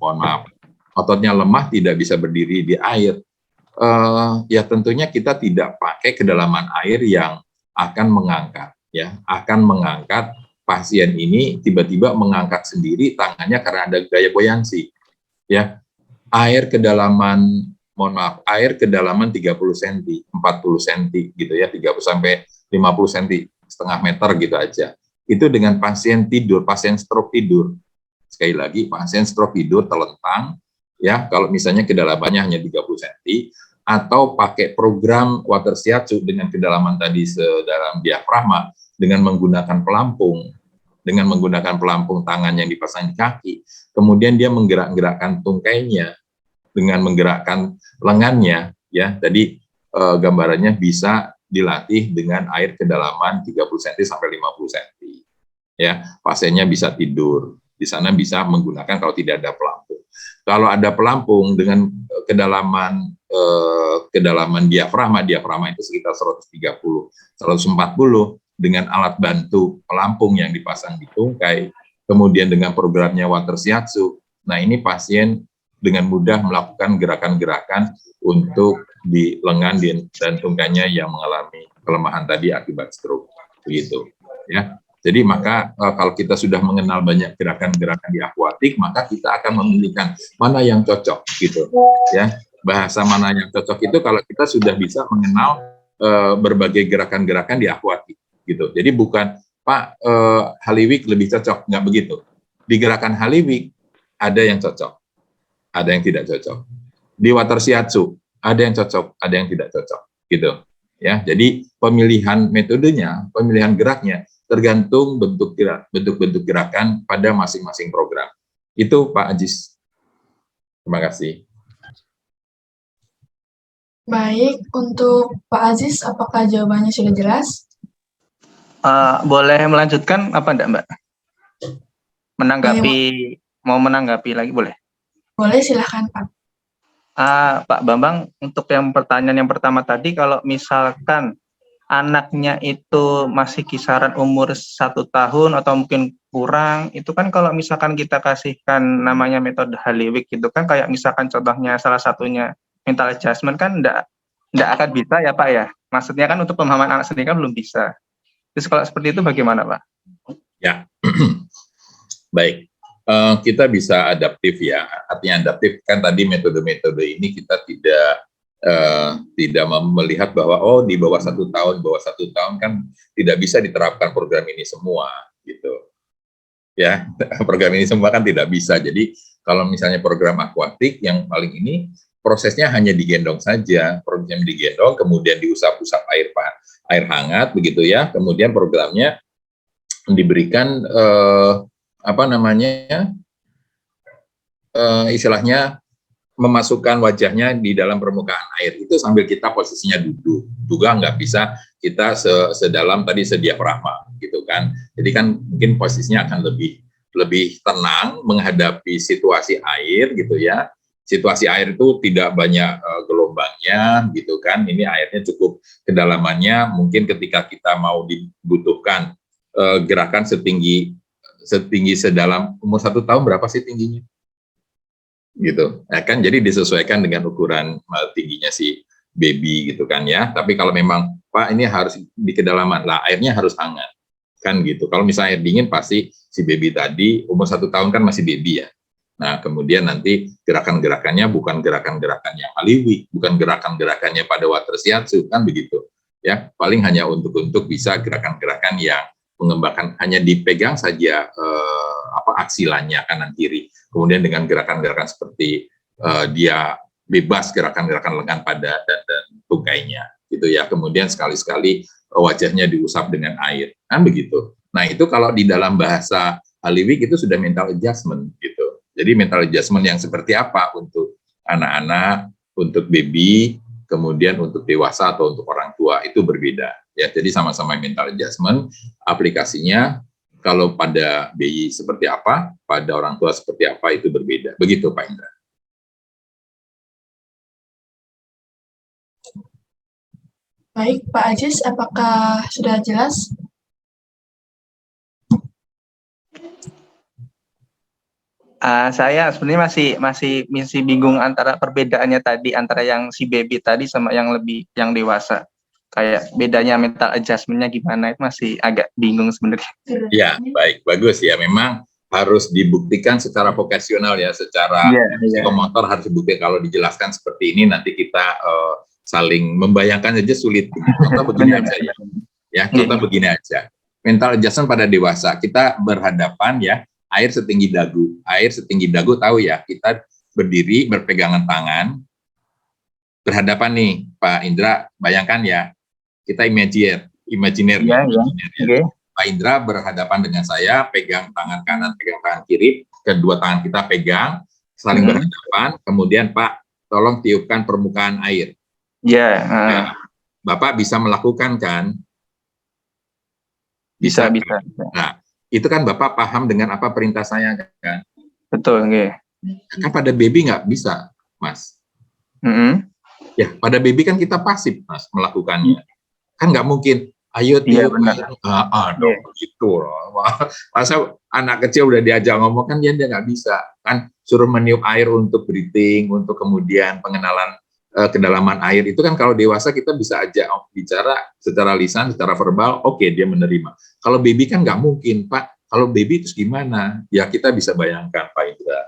mohon maaf, ototnya lemah tidak bisa berdiri di air. Ya tentunya kita tidak pakai kedalaman air yang akan mengangkat, ya, akan mengangkat pasien ini tiba-tiba mengangkat sendiri tangannya karena ada gaya buoyancy, ya. Air kedalaman, mohon maaf, air kedalaman 30 cm, 40 cm gitu ya, 30 sampai 50 cm, setengah meter gitu aja. Itu dengan pasien tidur, pasien stroke tidur. Sekali lagi, pasien stroke tidur telentang, ya, kalau misalnya kedalamannya hanya 30 cm, atau pakai program water shiatsu dengan kedalaman tadi sedalam diafragma, dengan menggunakan pelampung, tangan yang dipasang di kaki, kemudian dia menggerak-gerakkan tungkainya, dengan menggerakkan lengannya, ya. Tadi gambarannya bisa dilatih dengan air kedalaman 30 cm sampai 50 cm. Ya, pasiennya bisa tidur. Di sana bisa menggunakan kalau tidak ada pelampung. Kalau ada pelampung dengan kedalaman diafragma itu sekitar 130, 140 dengan alat bantu pelampung yang dipasang di tungkai, kemudian dengan programnya water shiatsu. Nah, ini pasien dengan mudah melakukan gerakan-gerakan untuk di lengan dan tungkainya yang mengalami kelemahan tadi akibat stroke, begitu ya. Jadi maka kalau kita sudah mengenal banyak gerakan-gerakan di akuatik, maka kita akan memilihkan mana yang cocok gitu ya. Bahasa mana yang cocok itu kalau kita sudah bisa mengenal berbagai gerakan-gerakan di akuatik gitu. Jadi bukan Pak Haliwik lebih cocok, nggak begitu. Di gerakan Haliwik ada yang cocok, ada yang tidak cocok. Di water shiatsu ada yang cocok, ada yang tidak cocok, gitu. Ya, jadi pemilihan metodenya, pemilihan geraknya tergantung bentuk-bentuk gerakan pada masing-masing program. Itu Pak Aziz. Terima kasih. Baik, untuk Pak Aziz, apakah jawabannya sudah jelas? Boleh melanjutkan apa enggak, Mbak? Mau menanggapi lagi boleh? Boleh, silahkan Pak. Pak Bambang, untuk yang pertanyaan yang pertama tadi, kalau misalkan anaknya itu masih kisaran umur 1 tahun atau mungkin kurang, itu kan kalau misalkan kita kasihkan namanya metode Haliwik gitu kan, kayak misalkan contohnya salah satunya mental adjustment kan enggak akan bisa ya Pak ya. Maksudnya kan untuk pemahaman anak sendiri kan belum bisa. Terus kalau seperti itu bagaimana Pak? Ya, baik. Kita bisa adaptif ya, artinya adaptif kan tadi metode-metode ini kita tidak melihat bahwa di bawah 1 tahun, kan tidak bisa diterapkan program ini semua gitu. ya. Program ini semua kan tidak bisa. Jadi kalau misalnya program akuatik yang paling ini prosesnya hanya digendong saja, prosesnya digendong, kemudian diusap-usap air hangat begitu ya. Kemudian programnya diberikan istilahnya memasukkan wajahnya di dalam permukaan air itu sambil kita posisinya duduk juga nggak bisa kita sedalam tadi sediafragma gitu kan. Jadi kan mungkin posisinya akan lebih tenang menghadapi situasi air gitu ya. Situasi air itu tidak banyak gelombangnya gitu kan. Ini airnya cukup kedalamannya, mungkin ketika kita mau dibutuhkan gerakan setinggi sedalam umur 1 tahun berapa sih tingginya? Gitu ya kan, jadi disesuaikan dengan ukuran tingginya si baby gitu kan ya. Tapi kalau memang Pak ini harus di kedalaman lah, airnya harus hangat kan gitu. Kalau misalnya air dingin pasti si baby tadi umur 1 tahun kan masih baby ya. Nah kemudian nanti gerakan-gerakannya bukan gerakan-gerakan yang aliwi, bukan gerakan-gerakannya pada water shiatsu kan begitu ya. Paling hanya untuk bisa gerakan-gerakan yang mengembangkan, hanya dipegang saja aksilannya kanan kiri. Kemudian dengan gerakan-gerakan seperti dia bebas gerakan-gerakan lengan pada dan tunggainya gitu ya. Kemudian sekali-sekali wajahnya diusap dengan air kan begitu. Nah itu kalau di dalam bahasa Haliwik itu sudah mental adjustment gitu. Jadi mental adjustment yang seperti apa untuk anak-anak, untuk baby, kemudian untuk dewasa atau untuk orang tua itu berbeda ya. Jadi sama-sama mental adjustment, aplikasinya kalau pada bayi seperti apa, pada orang tua seperti apa itu berbeda. Begitu Pak Indra. Baik, Pak Ajis, apakah sudah jelas? Saya sebenarnya masih bingung antara perbedaannya tadi antara yang si baby tadi sama yang dewasa. Kayak bedanya mental adjustment-nya gimana, itu masih agak bingung sebenarnya. Ya, baik, bagus ya. Memang harus dibuktikan secara vokasional ya, secara psikomotor harus dibuktikan. Kalau dijelaskan seperti ini, nanti kita saling membayangkan saja sulit. Contoh begini aja ya. Ya, contoh begini aja. Mental adjustment pada dewasa, kita berhadapan ya, air setinggi dagu. Air setinggi dagu tahu ya, kita berdiri, berpegangan tangan, berhadapan nih, Pak Indra, bayangkan ya. Kita imajiner. Okay. Pak Indra berhadapan dengan saya, pegang tangan kanan, pegang tangan kiri, kedua tangan kita pegang, saling berhadapan, kemudian Pak, tolong tiupkan permukaan air. Ya, Bapak bisa melakukan kan? Bisa. Nah, itu kan Bapak paham dengan apa perintah saya kan? Betul, Kan pada baby nggak bisa, Mas. Ya, pada baby kan kita pasif, Mas, melakukannya. Kan nggak mungkin, ayo tiup, dong begitu loh. Masa anak kecil udah diajak ngomong kan dia nggak bisa kan, suruh meniup air untuk breathing, untuk kemudian pengenalan kedalaman air itu kan. Kalau dewasa kita bisa aja bicara secara lisan, secara verbal, oke, dia menerima. Kalau baby kan nggak mungkin, Pak. Kalau baby itu gimana? Ya kita bisa bayangkan Pak Indra.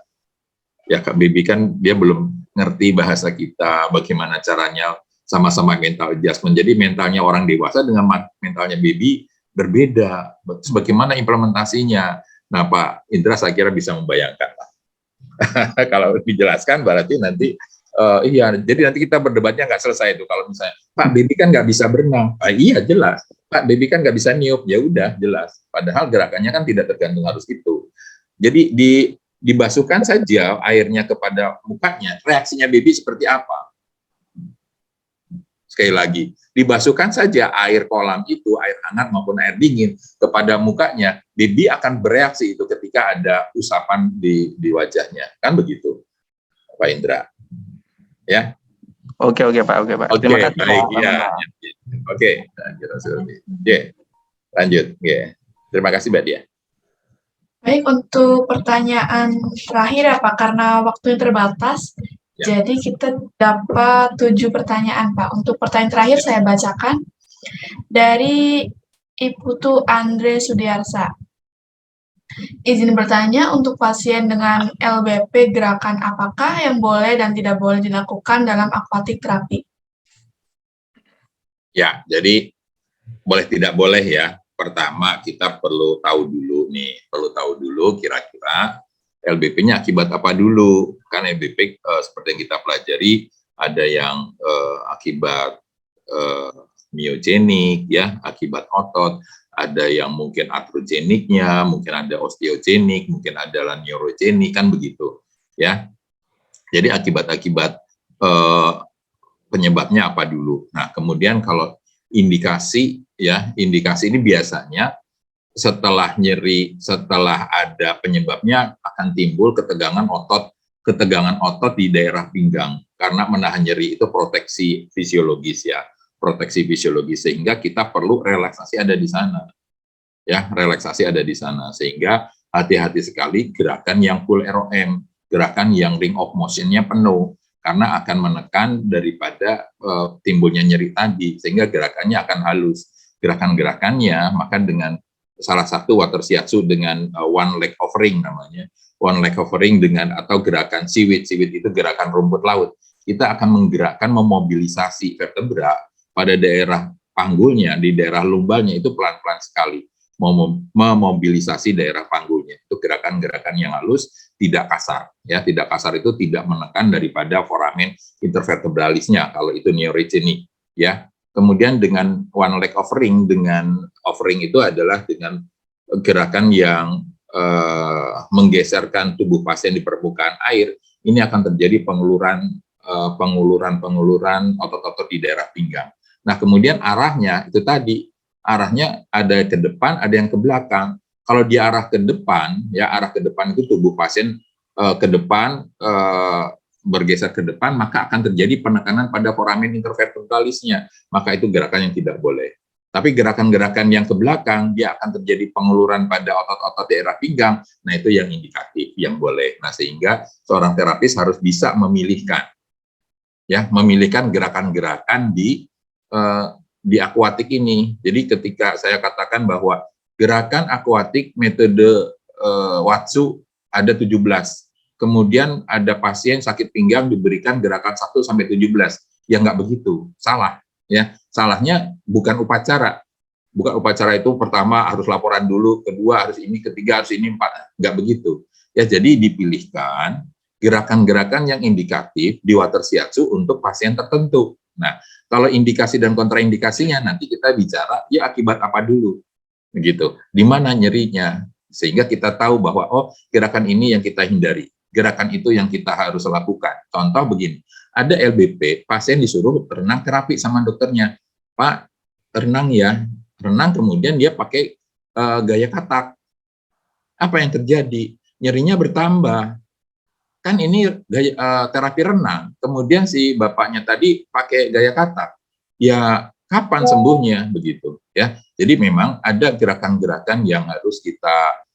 Ya Kak, baby kan dia belum ngerti bahasa kita, bagaimana caranya sama-sama mental adjustment. Jadi mentalnya orang dewasa dengan mentalnya baby berbeda. Bagaimana implementasinya? Nah Pak Indra saya kira bisa membayangkan. Kalau dijelaskan berarti nanti iya. Jadi nanti kita berdebatnya nggak selesai itu. Kalau misalnya Pak baby kan nggak bisa berenang, iya jelas. Pak baby kan nggak bisa niup, ya udah jelas. Padahal gerakannya kan tidak tergantung harus itu. Jadi dibasuhkan saja airnya kepada mukanya, reaksinya baby seperti apa? Sekali lagi, dibasuhkan saja air kolam itu, air hangat maupun air dingin kepada mukanya, baby akan bereaksi itu ketika ada usapan di wajahnya, kan begitu, Pak Indra? Ya. Oke Pak. Terima kasih. Baik, ya. Oke, lanjut. Terima kasih Mbak Dia. Baik, untuk pertanyaan terakhir ya Pak, karena waktunya terbatas, jadi kita dapat 7 pertanyaan Pak. Untuk pertanyaan terakhir saya bacakan dari Iputu Andre Sudiarsa. Izin bertanya, untuk pasien dengan LBP, gerakan apakah yang boleh dan tidak boleh dilakukan dalam aquatic terapi? Ya, jadi boleh tidak boleh ya. pertama kita perlu tahu dulu kira-kira LBP-nya akibat apa dulu. Kan LBP seperti yang kita pelajari ada yang akibat myogenik ya, akibat otot, ada yang mungkin artrogeniknya, mungkin ada osteogenik, mungkin ada neurogenik, kan begitu ya. Jadi akibat-akibat penyebabnya apa dulu. Nah, kemudian kalau indikasi ya, indikasi ini biasanya setelah nyeri, setelah ada penyebabnya akan timbul ketegangan otot di daerah pinggang, karena menahan nyeri itu proteksi fisiologis ya, proteksi fisiologis, sehingga kita perlu relaksasi ada di sana ya, relaksasi ada di sana, sehingga hati-hati sekali gerakan yang full ROM, gerakan yang ring of motion-nya penuh, karena akan menekan daripada timbulnya nyeri tadi, sehingga gerakannya akan halus. Gerakan-gerakannya maka dengan salah satu water shiatsu dengan one leg offering namanya, one leg offering dengan atau gerakan siwit itu gerakan rumput laut, kita akan menggerakkan, memobilisasi vertebra pada daerah panggulnya, di daerah lumbalnya itu pelan-pelan sekali, memobilisasi daerah panggulnya. Itu gerakan-gerakan yang halus, tidak kasar ya, tidak kasar itu tidak menekan daripada foramen intervertebralisnya kalau itu neurogenik ya. Kemudian dengan one leg offering, dengan offering itu adalah dengan gerakan yang menggeserkan tubuh pasien di permukaan air, ini akan terjadi penguluran otot-otot di daerah pinggang. Nah, kemudian arahnya itu tadi, arahnya ada ke depan, ada yang ke belakang. Kalau di arah ke depan, ya arah ke depan itu tubuh pasien ke depan, bergeser ke depan, maka akan terjadi penekanan pada foramen intervertebralisnya, maka itu gerakan yang tidak boleh. Tapi gerakan-gerakan yang ke belakang, dia akan terjadi penguluran pada otot-otot daerah pinggang, nah itu yang indikatif, yang boleh. Nah, sehingga seorang terapis harus bisa memilihkan, ya, memilihkan gerakan-gerakan di akuatik ini. Jadi ketika saya katakan bahwa gerakan akuatik metode Watsu ada 17, kemudian ada pasien sakit pinggang diberikan gerakan 1 sampai 17. Ya nggak begitu, salah ya. Salahnya bukan upacara. Bukan upacara itu pertama harus laporan dulu, kedua harus ini, ketiga harus ini, 4. Nggak begitu. Ya, jadi dipilihkan gerakan-gerakan yang indikatif di water shiatsu untuk pasien tertentu. Nah, kalau indikasi dan kontraindikasinya nanti kita bicara ya akibat apa dulu. Begitu. Di mana nyerinya? Sehingga kita tahu bahwa oh, gerakan ini yang kita hindari. Gerakan itu yang kita harus lakukan. Contoh begini, ada LBP, pasien disuruh renang terapi sama dokternya. Pak, renang ya. Renang kemudian dia pakai gaya katak. Apa yang terjadi? Nyerinya bertambah. Kan ini gaya, terapi renang. Kemudian si bapaknya tadi pakai gaya katak. Ya, kapan sembuhnya? Begitu. Ya, jadi memang ada gerakan-gerakan yang harus kita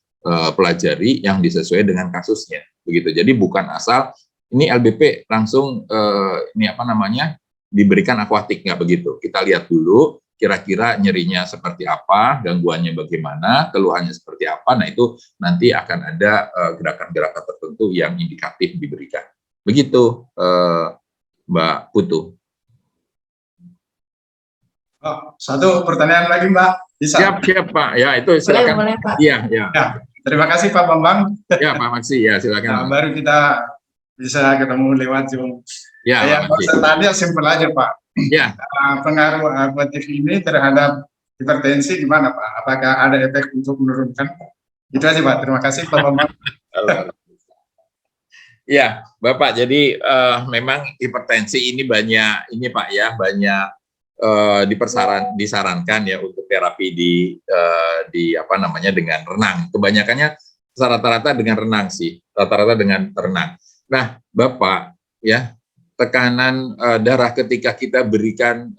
pelajari yang disesuaikan dengan kasusnya. Begitu. Jadi bukan asal ini LBP langsung ini apa namanya diberikan akuatik, nggak begitu. Kita lihat dulu kira-kira nyerinya seperti apa, gangguannya bagaimana, keluhannya seperti apa. Nah itu nanti akan ada gerakan-gerakan tertentu yang indikatif diberikan. Begitu, Mbak Putu. Oh, satu pertanyaan lagi, Mbak. Bisa? Siap Pak. Ya itu silakan. Boleh, Pak. Iya, ya. Ya, terima kasih Pak Bambang. Ya Pak Maksi, ya silakan. Nah, baru kita bisa ketemu lewat Zoom. Ya, Yang saya tanya simpel aja Pak. Ya. Pengaruh akuatik ini terhadap hipertensi gimana Pak? Apakah ada efek untuk menurunkan? Itu aja Pak. Terima kasih Pak Bambang. Ya, Bapak. Jadi memang hipertensi ini banyak ini Pak ya, banyak disarankan ya untuk terapi di apa namanya dengan renang. Kebanyakannya rata-rata dengan renang sih, rata-rata dengan renang. Nah, Bapak ya, tekanan darah ketika kita berikan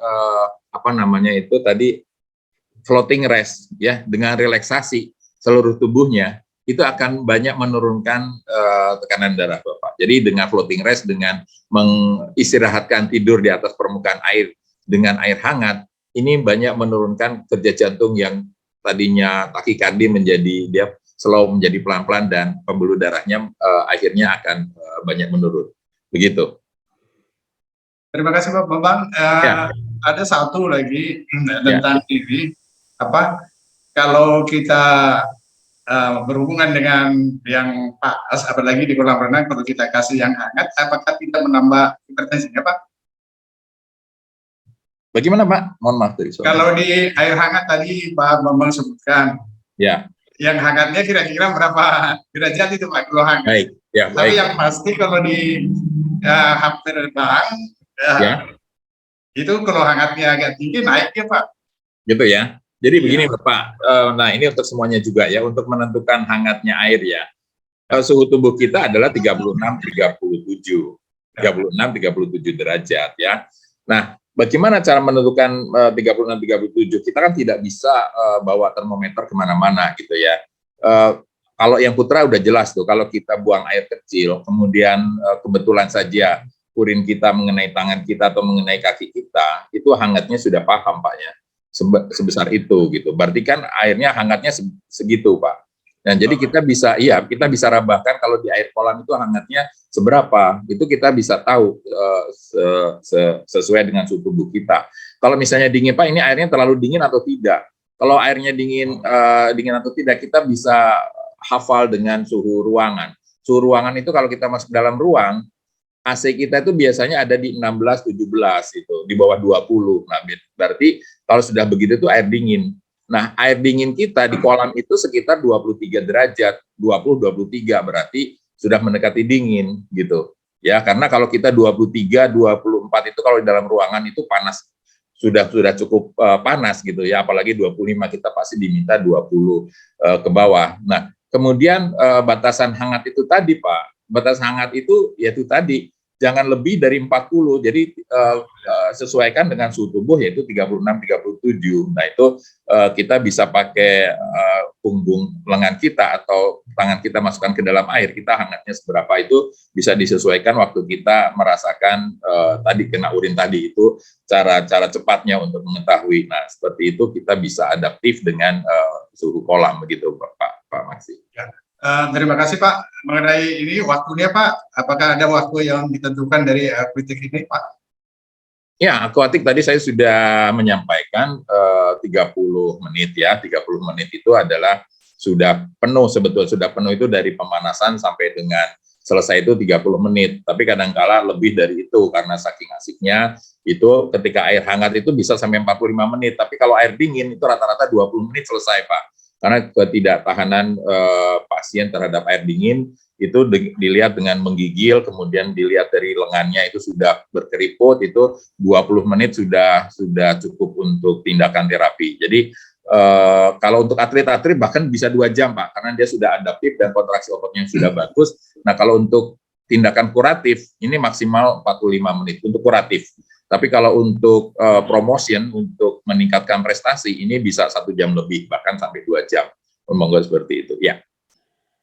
apa namanya itu tadi floating rest ya, dengan relaksasi seluruh tubuhnya itu akan banyak menurunkan tekanan darah Bapak. Jadi dengan floating rest, dengan mengistirahatkan tidur di atas permukaan air dengan air hangat, ini banyak menurunkan kerja jantung yang tadinya takikardi menjadi dia slow, menjadi pelan-pelan, dan pembuluh darahnya akhirnya akan banyak menurun. Begitu. Terima kasih Pak Bambang. Ya. Ada satu lagi tentang ini, apa? kalau kita berhubungan dengan yang panas, apalagi di kolam renang, kalau kita kasih yang hangat, apakah tidak menambah hipertensinya, Pak? Bagaimana Pak? Mohon maaf dari soal. Kalau di air hangat tadi Pak Bambang sebutkan, Ya, yang hangatnya kira-kira berapa derajat itu Pak kalau hangat? baik. Ya, Tapi baik. yang pasti kalau di hampir renang, Ya. itu kalau hangatnya agak tinggi naiknya Pak. Gitu ya. Jadi Iya. begini Bapak, nah ini untuk semuanya juga ya, untuk menentukan hangatnya air ya. Suhu tubuh kita adalah 36-37 derajat ya. Nah, bagaimana cara menentukan 36-37? Kita kan tidak bisa bawa termometer kemana-mana gitu ya. Kalau yang putra udah jelas tuh, kalau kita buang air kecil, kemudian kebetulan saja urin kita mengenai tangan kita atau mengenai kaki kita, itu hangatnya sudah paham Pak ya, sebesar itu gitu. Berarti kan airnya hangatnya segitu Pak. Nah, jadi kita bisa rabahkan kalau di air kolam itu hangatnya seberapa, itu kita bisa tahu sesuai dengan suhu tubuh kita. Kalau misalnya dingin Pak, ini airnya terlalu dingin atau tidak? Kalau airnya dingin atau tidak, kita bisa hafal dengan suhu ruangan. Suhu ruangan itu kalau kita masuk dalam ruang, AC kita itu biasanya ada di 16-17 itu, di bawah 20. Nah, berarti kalau sudah begitu itu air dingin. Nah, air dingin kita di kolam itu sekitar 23 derajat, 20-23 berarti sudah mendekati dingin gitu. Ya, karena kalau kita 23-24 itu kalau di dalam ruangan itu panas, sudah cukup panas gitu ya, apalagi 25 kita pasti diminta 20 ke bawah. Nah, kemudian batasan hangat itu tadi Pak, batasan hangat itu yaitu tadi jangan lebih dari 40. Jadi sesuaikan dengan suhu tubuh yaitu 36-37. Nah, itu kita bisa pakai punggung lengan kita atau tangan kita masukkan ke dalam air, kita hangatnya seberapa itu bisa disesuaikan waktu kita merasakan tadi kena urin tadi, itu cara cepatnya untuk mengetahui. Nah, seperti itu kita bisa adaptif dengan suhu kolam begitu Pak Maksi. Ya. Terima kasih Pak. Mengenai ini waktunya Pak, apakah ada waktu yang ditentukan dari kritik ini Pak? Ya, akuatik tadi saya sudah menyampaikan 30 menit ya. 30 menit itu adalah sudah penuh, sebetulnya sudah penuh itu dari pemanasan sampai dengan selesai itu 30 menit. Tapi kadangkala lebih dari itu karena saking asiknya itu ketika air hangat itu bisa sampai 45 menit. Tapi kalau air dingin itu rata-rata 20 menit selesai Pak. Karena ketidaktahanan pasien terhadap air dingin itu dilihat dengan menggigil, kemudian dilihat dari lengannya itu sudah berkeriput, itu 20 menit sudah cukup untuk tindakan terapi. Jadi kalau untuk atlet-atlet bahkan bisa 2 jam Pak, karena dia sudah adaptif dan kontraksi ototnya sudah bagus. Nah, kalau untuk tindakan kuratif ini maksimal 45 menit untuk kuratif. Tapi kalau untuk promotion, untuk meningkatkan prestasi, ini bisa 1 jam lebih, bahkan sampai 2 jam. Monggo seperti itu, ya.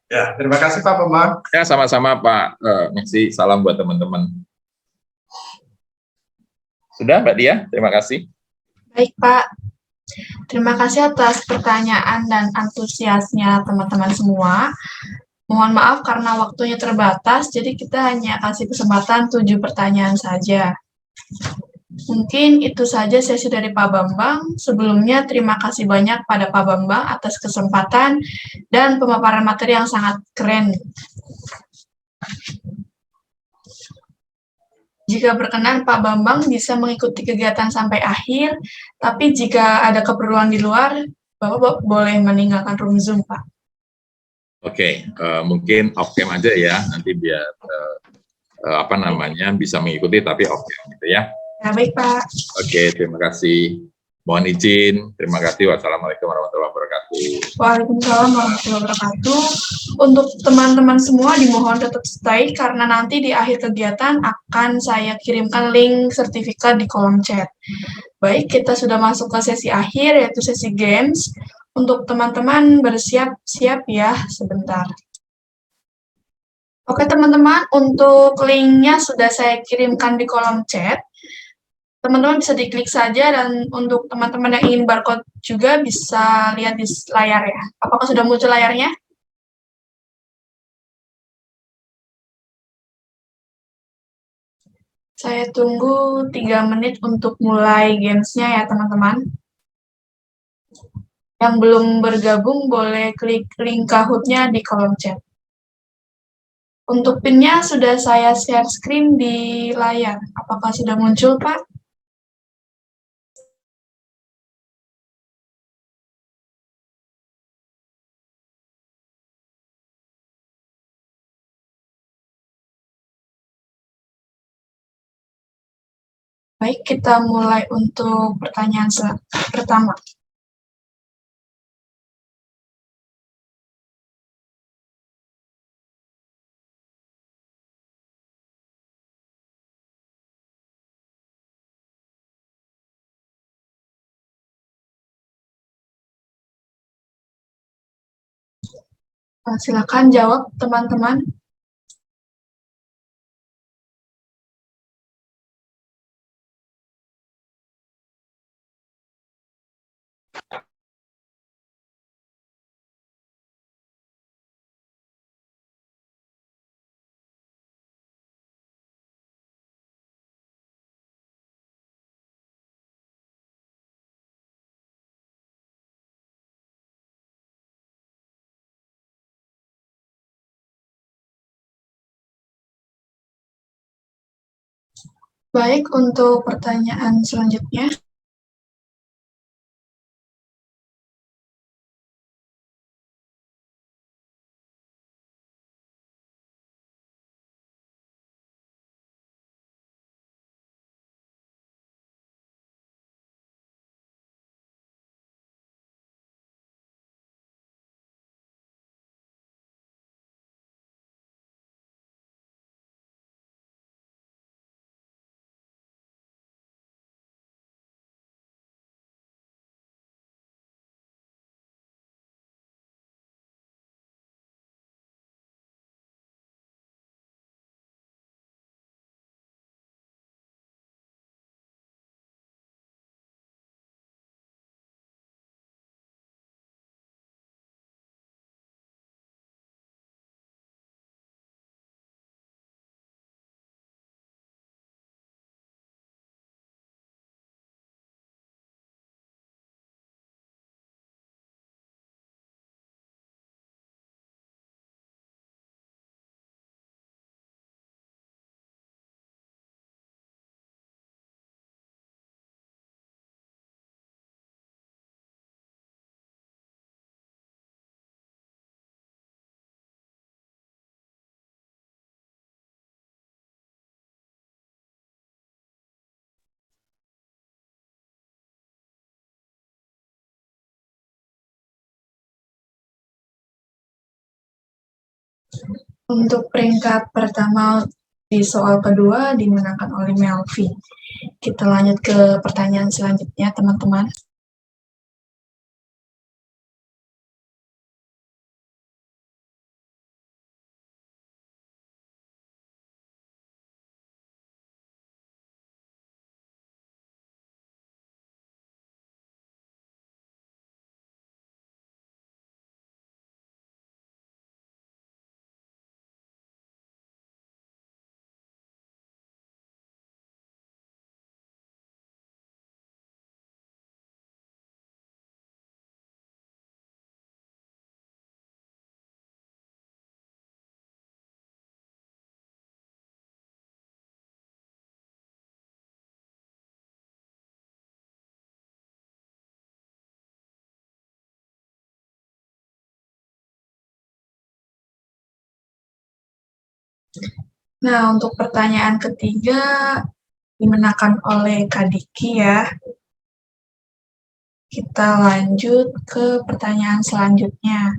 Ya, terima kasih Pak Bambang. Ya, sama-sama Pak. Merci, salam buat teman-teman. Sudah Mbak Dia, terima kasih. Baik Pak, terima kasih atas pertanyaan dan antusiasnya teman-teman semua. Mohon maaf karena waktunya terbatas, jadi kita hanya kasih kesempatan 7 pertanyaan saja. Mungkin itu saja sesi dari Pak Bambang. Sebelumnya terima kasih banyak pada Pak Bambang atas kesempatan dan pemaparan materi yang sangat keren. Jika berkenan Pak Bambang bisa mengikuti kegiatan sampai akhir, tapi jika ada keperluan di luar, Bapak boleh meninggalkan room Zoom, Pak. Oke, mungkin off-cam aja ya, nanti biar bisa mengikuti tapi off-cam gitu ya. Ya, baik Pak. Oke, terima kasih. Mohon izin. Terima kasih. Wassalamualaikum warahmatullahi wabarakatuh. Waalaikumsalam warahmatullahi wabarakatuh. Untuk teman-teman semua dimohon tetap stay karena nanti di akhir kegiatan akan saya kirimkan link sertifikat di kolom chat. Baik, kita sudah masuk ke sesi akhir yaitu sesi games. Untuk teman-teman bersiap-siap ya sebentar. Oke teman-teman, untuk linknya sudah saya kirimkan di kolom chat. Teman-teman bisa diklik saja, dan untuk teman-teman yang ingin barcode juga bisa lihat di layar ya. Apakah sudah muncul layarnya? Saya tunggu 3 menit untuk mulai gamesnya ya teman-teman. Yang belum bergabung boleh klik link Kahoot-nya di kolom chat. Untuk PIN-nya sudah saya share screen di layar. Apakah sudah muncul, Pak? Baik, kita mulai untuk pertanyaan pertama. Silakan jawab, teman-teman. Baik, untuk pertanyaan selanjutnya. Untuk peringkat pertama di soal kedua dimenangkan oleh Melvi. Kita lanjut ke pertanyaan selanjutnya, teman-teman. Nah, untuk pertanyaan ketiga dimenangkan oleh Kak Diki ya. Kita lanjut ke pertanyaan selanjutnya.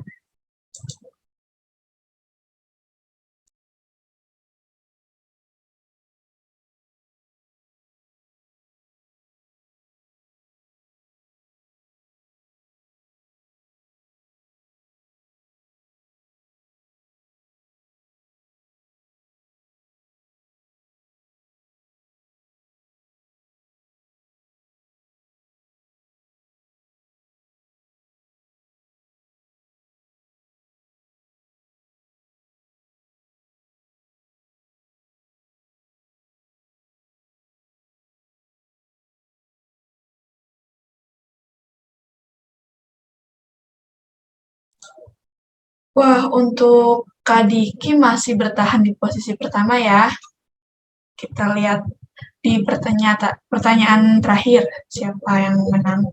Wah, untuk Kak Diki masih bertahan di posisi pertama ya. Kita lihat di pertanyaan terakhir, siapa yang menang.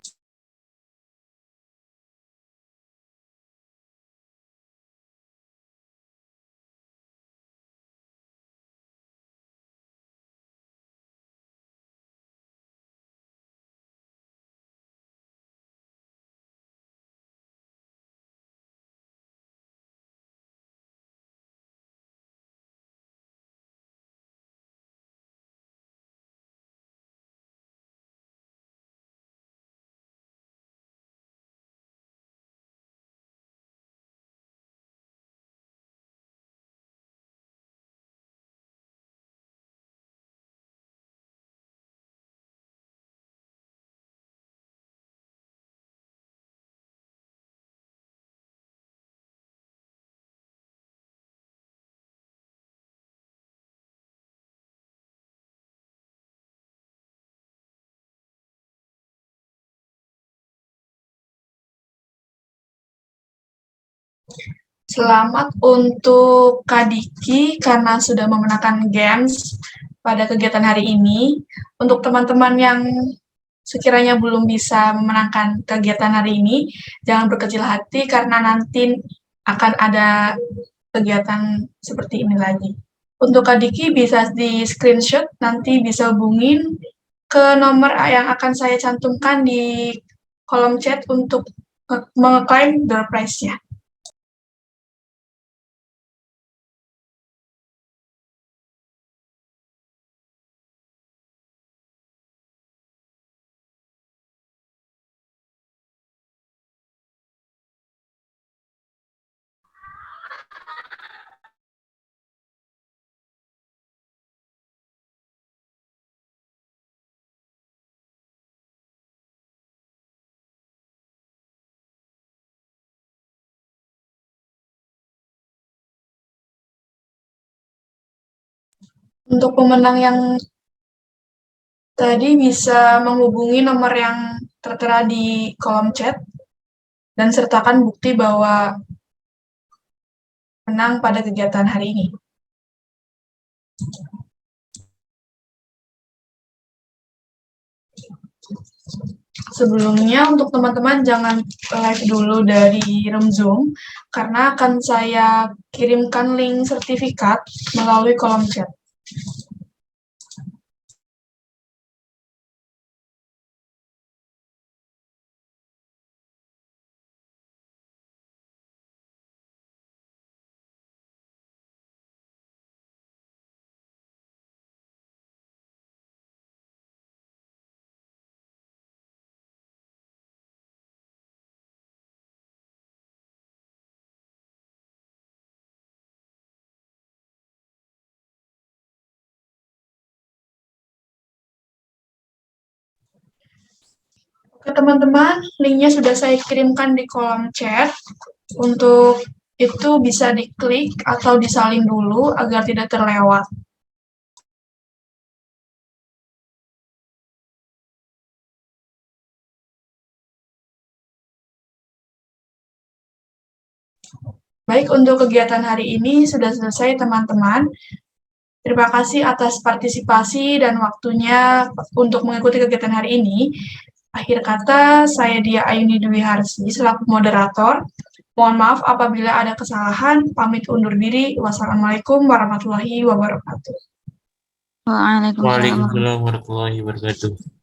Selamat untuk Kak Diki karena sudah memenangkan games pada kegiatan hari ini. Untuk teman-teman yang sekiranya belum bisa memenangkan kegiatan hari ini, jangan berkecil hati karena nanti akan ada kegiatan seperti ini lagi. Untuk Kak Diki bisa di screenshot, nanti bisa hubungin ke nomor yang akan saya cantumkan di kolom chat untuk mengklaim door prize-nya. Untuk pemenang yang tadi bisa menghubungi nomor yang tertera di kolom chat dan sertakan bukti bahwa menang pada kegiatan hari ini. Sebelumnya untuk teman-teman jangan live dulu dari room Zoom karena akan saya kirimkan link sertifikat melalui kolom chat. Oke teman-teman, linknya sudah saya kirimkan di kolom chat. Untuk itu bisa diklik atau disalin dulu agar tidak terlewat. Baik, untuk kegiatan hari ini sudah selesai teman-teman. Terima kasih atas partisipasi dan waktunya untuk mengikuti kegiatan hari ini. Akhir kata, saya Dia Ayuni Dwi Harsi selaku moderator. Mohon maaf apabila ada kesalahan. Pamit undur diri. Wassalamualaikum warahmatullahi wabarakatuh. Waalaikumsalam. Waalaikumsalam warahmatullahi wabarakatuh.